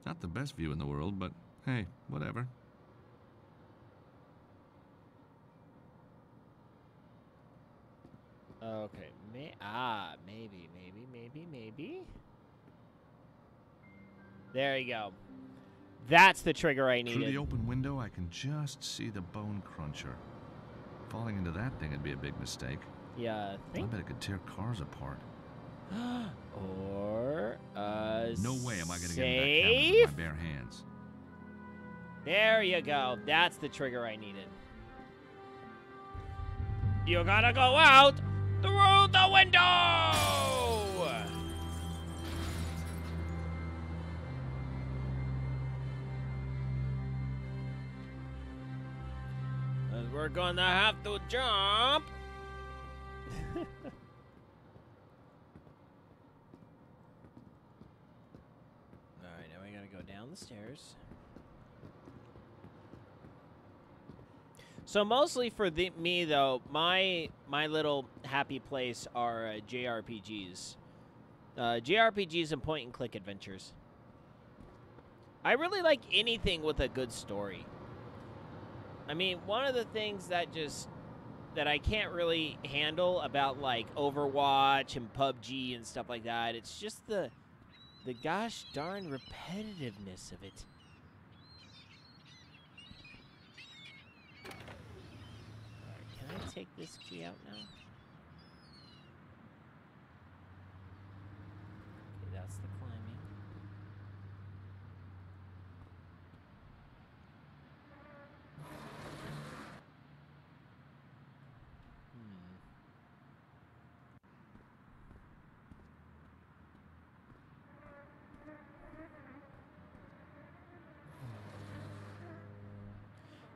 Not the best view in the world, but hey, whatever. Okay. Maybe. There you go. That's the trigger I needed. Through the open window, I can just see the bone cruncher. Falling into that thing would be a big mistake. Yeah, I bet it could tear cars apart. Or no way am I going to get in that cabinet with my bare hands. There you go. That's the trigger I needed. You gotta go out through the window! We're gonna have to jump. Alright, now we gotta go down the stairs. So mostly for me though, my little happy place are JRPGs. JRPGs and point and click adventures. I really like anything with a good story. I mean, one of the things that I can't really handle about like Overwatch and PUBG and stuff like that, it's just the gosh darn repetitiveness of it. Alright, can I take this key out now? Okay, that's the climbing.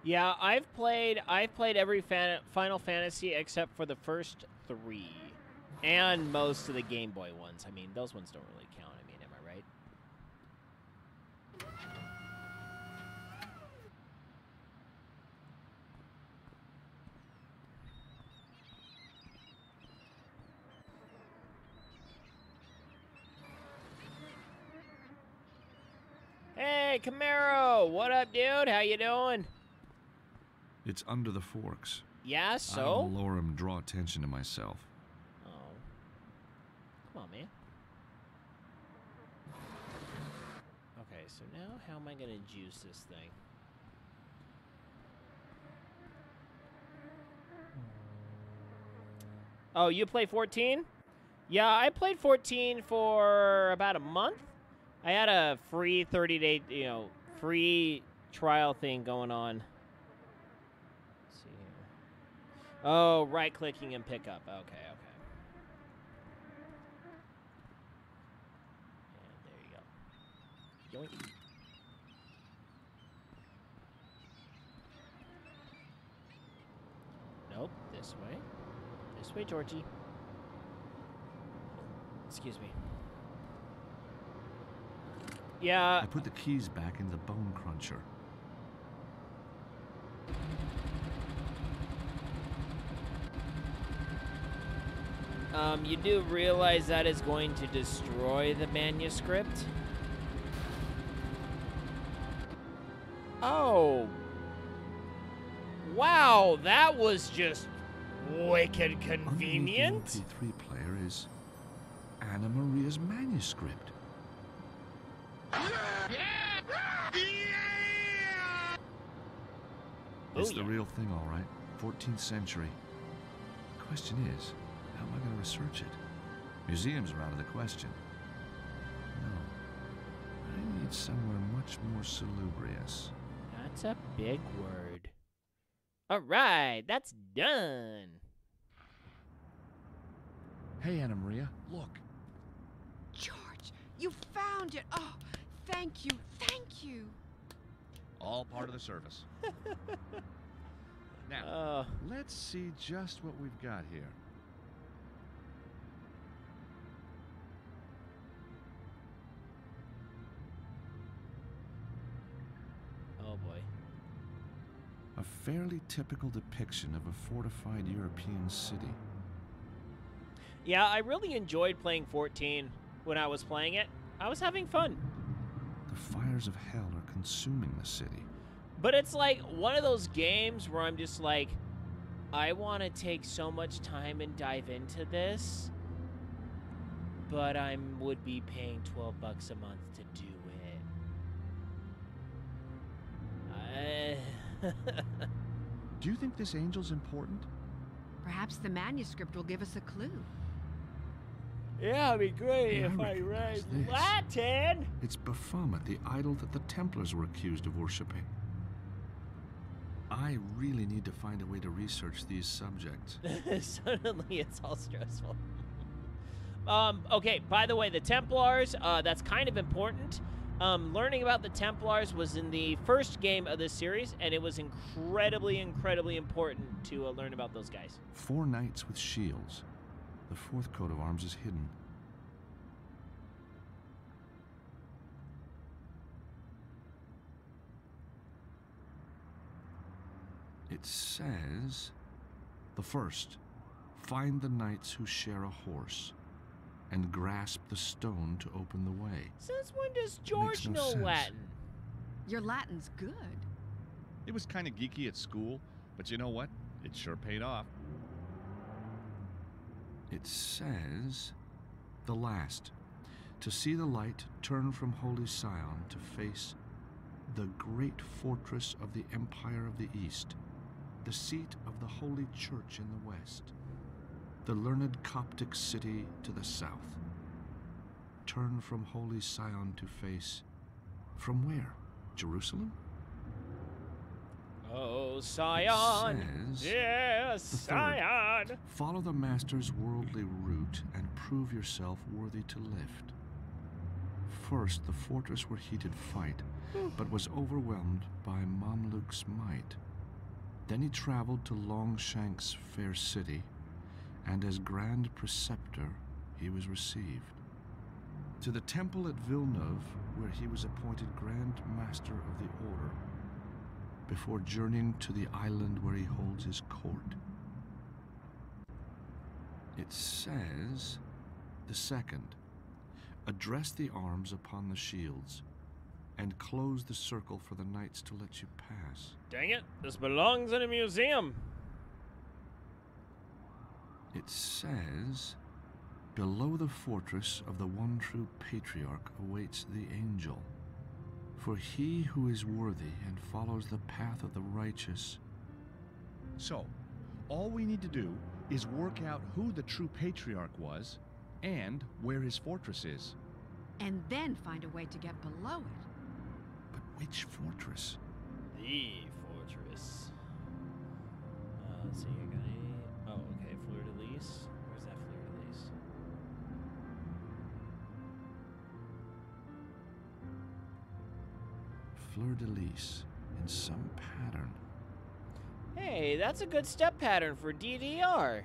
Yeah, I've played every Final Fantasy except for the first 3, and most of the Game Boy ones. I mean, those ones don't really count. I mean, am I right? Hey, Camaro! What up, dude? How you doing? It's under the forks. Yeah, so? I don't lower him and draw attention to myself. Oh. Come on, man. Okay, so now how am I going to juice this thing? Oh, you play 14? Yeah, I played 14 for about a month. I had a free 30-day, free trial thing going on. Let's see here. Oh, right-clicking and pickup. Okay, okay. And there you go. Yoink. Nope, this way. This way, Georgie. Excuse me. Yeah. I put the keys back in the bone cruncher. You do realize that is going to destroy the manuscript? Oh. Wow, that was just wicked convenient. Underneath the MP3 player is Anna Maria's manuscript. It's yeah. the real thing, all right. 14th century. The question is, how am I going to research it? Museums are out of the question. No. I need somewhere much more salubrious. That's a big word. All right, that's done. Hey, Anna Maria, look. George, you found it. Oh, thank you. Thank you. All part of the service. Now, Oh, let's see just what we've got here. oh boy. A fairly typical depiction of a fortified European city. Yeah, I really enjoyed playing 14 when I was playing it. I was having fun. The fires of hell are consuming the city. But it's like one of those games where I'm just like, I want to take so much time and dive into this, but I would be paying $12 a month to do it. Do you think this angel's important? Perhaps the manuscript will give us a clue. Yeah, it'd be great Hey, I if I recognize read this. Latin. It's Baphomet, the idol that the Templars were accused of worshipping. I really need to find a way to research these subjects. Suddenly it's all stressful. Okay, by the way, the Templars, that's kind of important. Learning about the Templars was in the first game of this series, and it was incredibly, incredibly important to learn about those guys. 4 knights with shields. The 4th coat of arms is hidden. It says, the first, find the knights who share a horse and grasp the stone to open the way. Since when does George no know sense. Latin? Your Latin's good. It was kind of geeky at school, but you know what? It sure paid off. It says, the last, to see the light turn from Holy Sion to face the great fortress of the Empire of the East, the seat of the Holy Church in the west, the learned Coptic city to the south. Turn from Holy Sion to face, from where? Jerusalem? Oh, Sion. Says, Yes, the third. Sion. Follow the Master's worldly route and prove yourself worthy to lift. First, the fortress where he did fight, but was overwhelmed by Mamluk's might. Then he traveled to Longshank's fair city, and as Grand Preceptor he was received. To the temple at Villeneuve, where he was appointed Grand Master of the Order, before journeying to the island where he holds his court. It says, the second, address the arms upon the shields, and close the circle for the knights to let you pass. Dang it, this belongs in a museum. It says, below the fortress of the one true patriarch awaits the angel. For he who is worthy and follows the path of the righteous. So, all we need to do is work out who the true patriarch was and where his fortress is. And then find a way to get below it. But which fortress? The fortress. Let's see, you got a... Oh, okay, Fleur-de-Lis. Where's that Fleur-de-Lis? Fleur-de-Lis in some pattern. Hey, that's a good step pattern for DDR.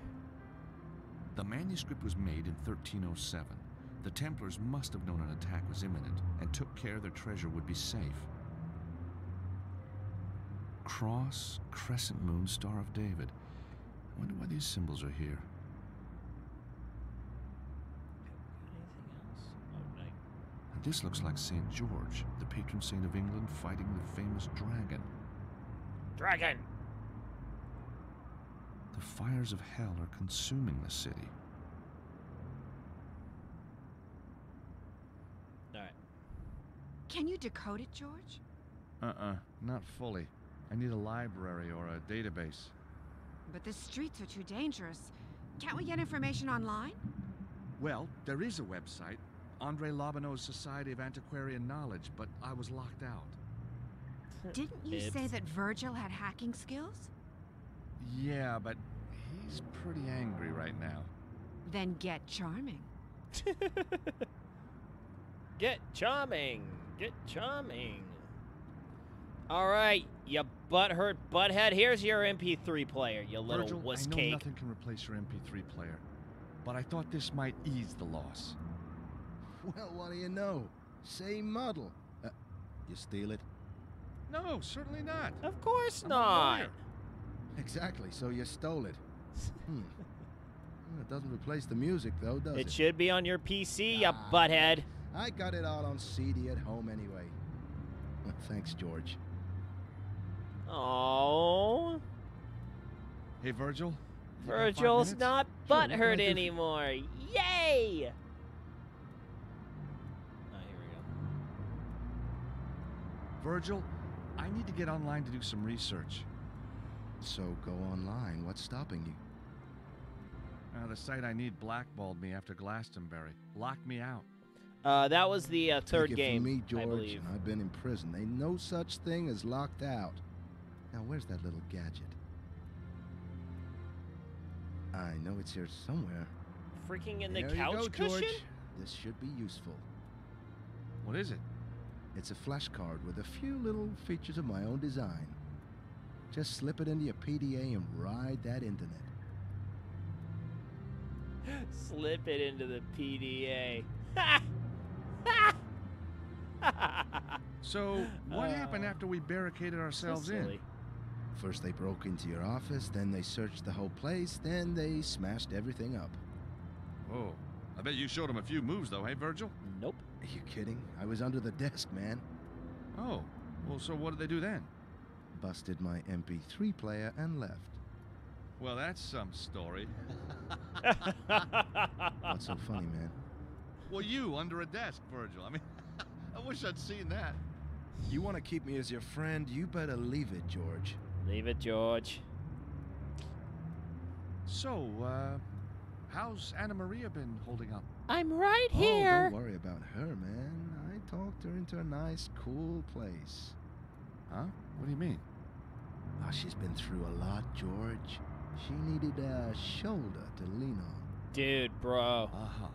The manuscript was made in 1307. The Templars must have known an attack was imminent and took care their treasure would be safe. Cross, crescent moon, Star of David. I wonder why these symbols are here. Anything else? Oh, right. And this looks like St. George, the patron saint of England, fighting the famous dragon. Dragon! The fires of hell are consuming the city. Alright. Can you decode it, George? Not fully. I need a library or a database. But the streets are too dangerous. Can't we get information online? Well, there is a website, Andre Lobineau's Society of Antiquarian Knowledge, but I was locked out. Didn't you say that Virgil had hacking skills? Yeah, but he's pretty angry right now. Then get charming. Get charming. Get charming. All right, you butthurt butthead. Here's your MP3 player, you little Virgil, wuss I know cake. nothing can replace your MP3 player, but I thought this might ease the loss. Well, what do you know? Same model. You steal it? No, certainly not. Of course I'm a not. lawyer. Exactly, so you stole it. Well, it doesn't replace the music, though, does it? It should be on your PC, you butthead. I got it all on CD at home anyway. Thanks, George. Oh, Hey, Virgil. you got 5 Virgil's minutes? not Sure, what can I butthurt do for- anymore. Yay! Oh, here we go. Virgil, I need to get online to do some research. So go online. What's stopping you? The site I need blackballed me after Glastonbury. Locked me out. That was the third Take it game, from me, George, I believe. and I've been in prison. Ain't no such thing as locked out. Now, where's that little gadget? I know it's here somewhere. Freaking in the There couch you go, cushion? George. This should be useful. What is it? It's a flashcard with a few little features of my own design. Just slip it into your PDA and ride that internet. Slip it into the PDA. So, what happened after we barricaded ourselves So in? silly. First they broke into your office, then they searched the whole place, then they smashed everything up. Oh, I bet you showed him a few moves, though, hey, Virgil? Nope. Are you kidding? I was under the desk, man. Oh, well, so what did they do then? Busted my MP3 player and left. Well, that's some story. What's so funny, man? Well, you under a desk, Virgil. I mean, I wish I'd seen that. You want to keep me as your friend, you better leave it, George. Leave it, George. So, how's Anna Maria been holding up? I'm right Oh, here. don't worry about her, man. I talked her into a nice, cool place. Huh? What do you mean? Oh, she's been through a lot, George. She needed a shoulder to lean on. Dude, bro. Uh-huh.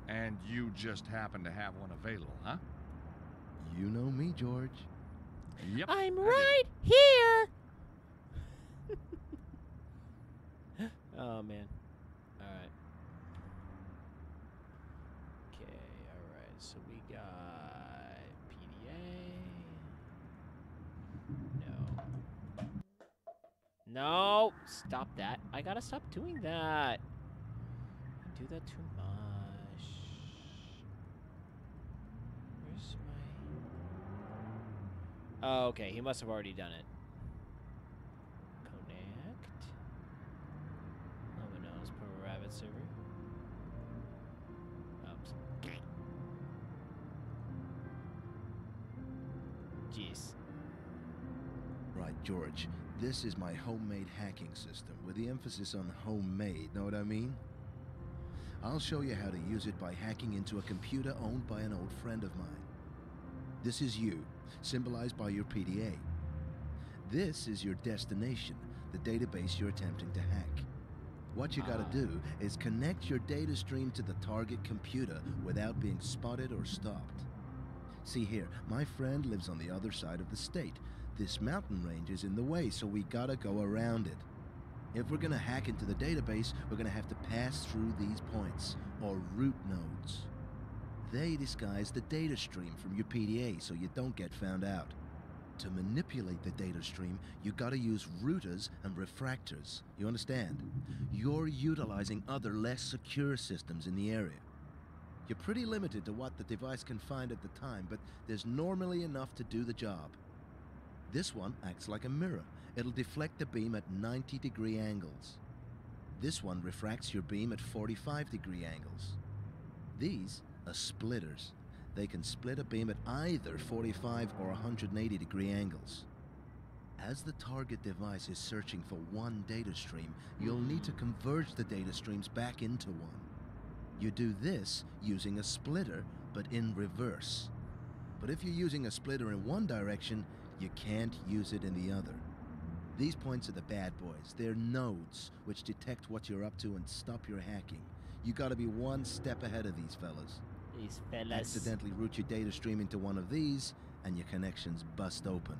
And you just happen to have one available, huh? You know me, George. Yep. I'm I right here. Oh, man. All right. Okay, all right. So we got PDA. No. No. Stop that. I gotta stop doing that. I do that too much. Where's my... Oh, okay. He must have already done it. Connect. Lobineau's Pro Rabbit server. Oops. Jeez. Right, George. This is my homemade hacking system, with the emphasis on homemade, know what I mean? I'll show you how to use it by hacking into a computer owned by an old friend of mine. This is you, symbolized by your PDA. This is your destination, the database you're attempting to hack. What you gotta do is connect your data stream to the target computer without being spotted or stopped. See here, my friend lives on the other side of the state. This mountain range is in the way, so we gotta go around it. If we're gonna hack into the database, we're gonna have to pass through these points, or root nodes. They disguise the data stream from your PDA so you don't get found out. To manipulate the data stream, you gotta use routers and refractors. You understand? You're utilizing other less secure systems in the area. You're pretty limited to what the device can find at the time, but there's normally enough to do the job. This one acts like a mirror. It'll deflect the beam at 90-degree angles. This one refracts your beam at 45-degree angles. These are splitters. They can split a beam at either 45 or 180-degree angles. As the target device is searching for one data stream, you'll need to converge the data streams back into one. You do this using a splitter, but in reverse. But if you're using a splitter in one direction, you can't use it in the other. These points are the bad boys. They're nodes, which detect what you're up to and stop your hacking. You gotta be one step ahead of these fellas. These fellas. Accidentally route your data stream into one of these, and your connections bust open.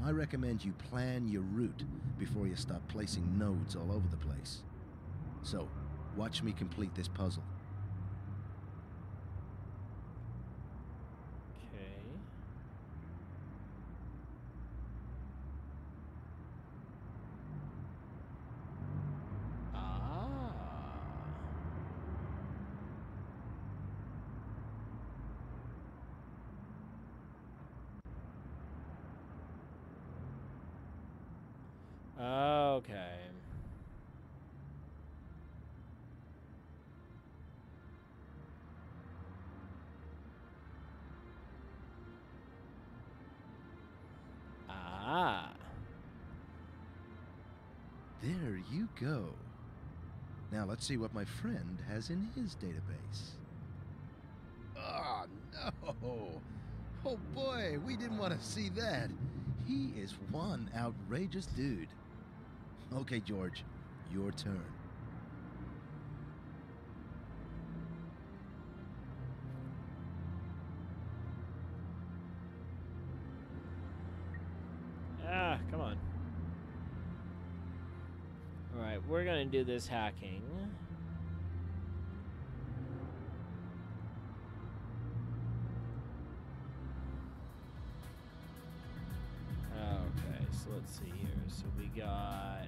I recommend you plan your route before you start placing nodes all over the place. So, watch me complete this puzzle. Okay. Okay. There you go. Now let's see what my friend has in his database. Oh, no! Oh boy, we didn't want to see that. He is one outrageous dude. Okay, George, your turn. Come on. Alright, we're gonna do this hacking. Okay, so let's see here. So we got...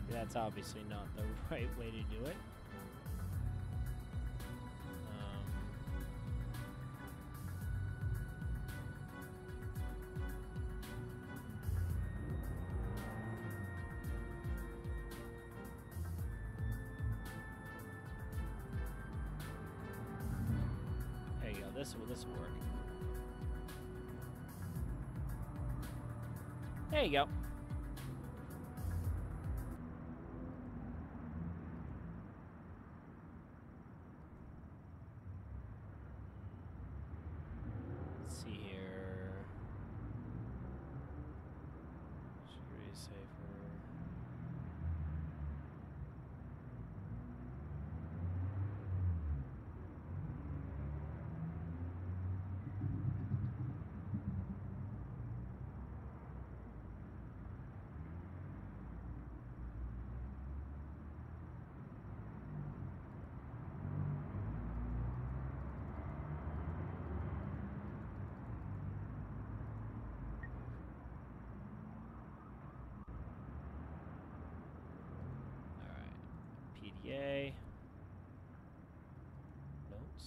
That's obviously not the right way to do it. There you go. This will work. There you go. PDA. Notes.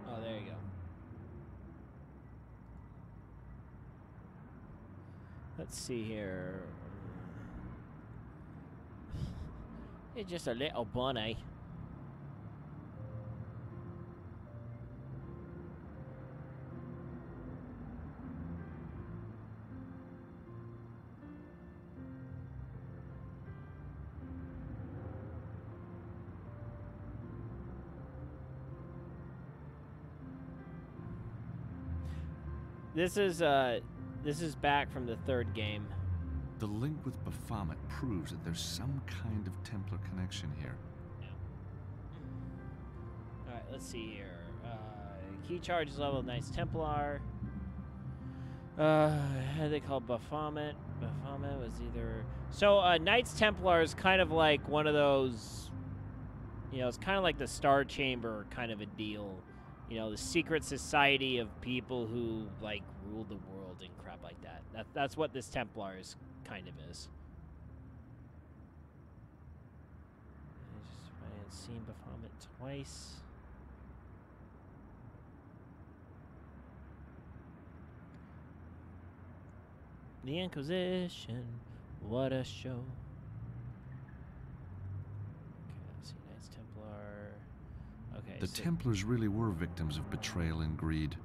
Oh, there you go. Let's see here. It's just a little bunny. This is back from the third game. The link with Baphomet proves that there's some kind of Templar connection here. Yeah. All right, let's see here. Key charge is level Knights Templar. How do they call Baphomet? Baphomet was either... So, Knights Templar is kind of like one of those... You know, it's kind of like the Star Chamber kind of a deal. You know, the secret society of people who, like, rule the world and crap like that. That's what this Templars kind of is. I haven't seen Baphomet twice. The Inquisition, what a show. Okay, let's see, Knights Templar. Okay, The Templars really were victims of betrayal and greed.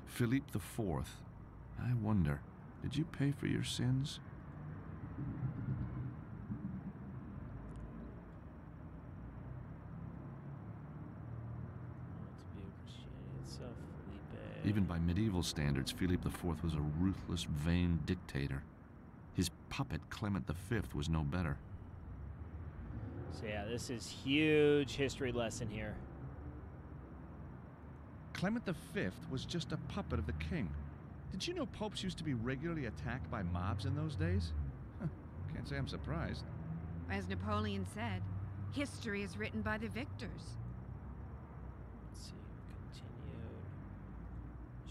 Philippe IV, I wonder, did you pay for your sins? Even by medieval standards, Philippe IV was a ruthless, vain dictator. His puppet, Clement V, was no better. So yeah, this is huge history lesson here. Clement V was just a puppet of the king. Did you know popes used to be regularly attacked by mobs in those days? Huh, can't say I'm surprised. As Napoleon said, history is written by the victors. Let's see, continued.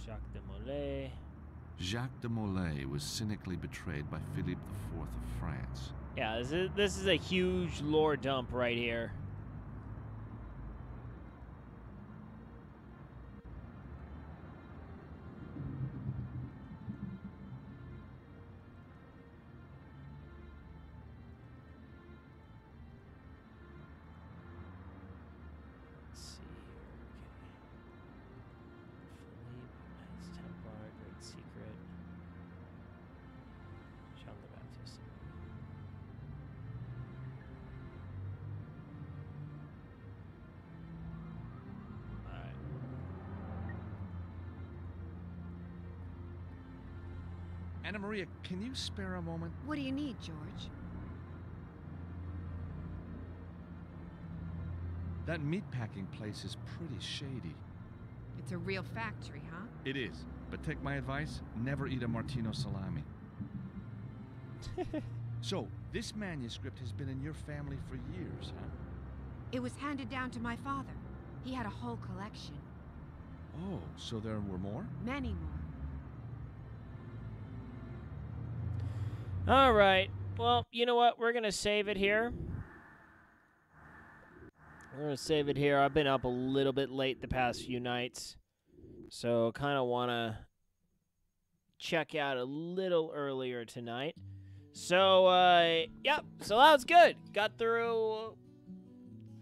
Jacques de Molay. Jacques de Molay was cynically betrayed by Philippe IV of France. Yeah, this is a huge lore dump right here. Anna Maria, can you spare a moment? What do you need, George? That meatpacking place is pretty shady. It's a real factory, huh? It is, but take my advice, never eat a Martino salami. So, this manuscript has been in your family for years, huh? It was handed down to my father. He had a whole collection. Oh, so there were more? Many more. All right. Well, you know what? We're going to save it here. We're going to save it here. I've been up a little bit late the past few nights, so kind of want to check out a little earlier tonight. So, yep. So that was good. Got through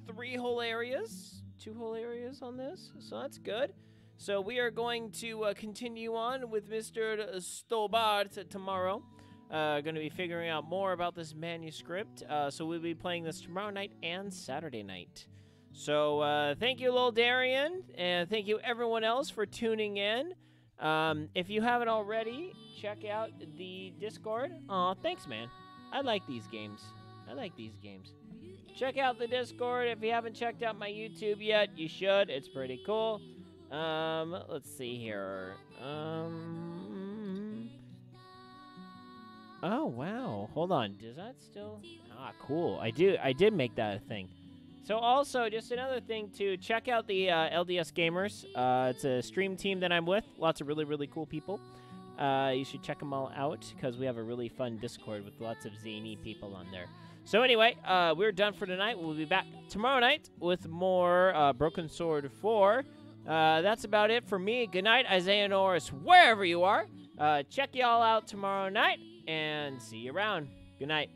3 whole areas, 2 whole areas on this, so that's good. So we are going to continue on with Mr. Stobbart tomorrow. Going to be figuring out more about this manuscript. So we'll be playing this tomorrow night and Saturday night. So thank you, Lil Darian, and thank you everyone else for tuning in. If you haven't already, check out the Discord. Aw, thanks, man. I like these games. Check out the Discord. If you haven't checked out my YouTube yet, you should. It's pretty cool. Let's see here. Oh, wow. Hold on. Does that still... Ah, cool. I did make that a thing. So also, just another thing to check out the LDS Gamers. It's a stream team that I'm with. Lots of really, really cool people. You should check them all out because we have a really fun Discord with lots of zany people on there. So anyway, we're done for tonight. We'll be back tomorrow night with more Broken Sword 4. That's about it for me. Good night, Isaiah Norris, wherever you are. Check y'all out tomorrow night, and see you around. Good night.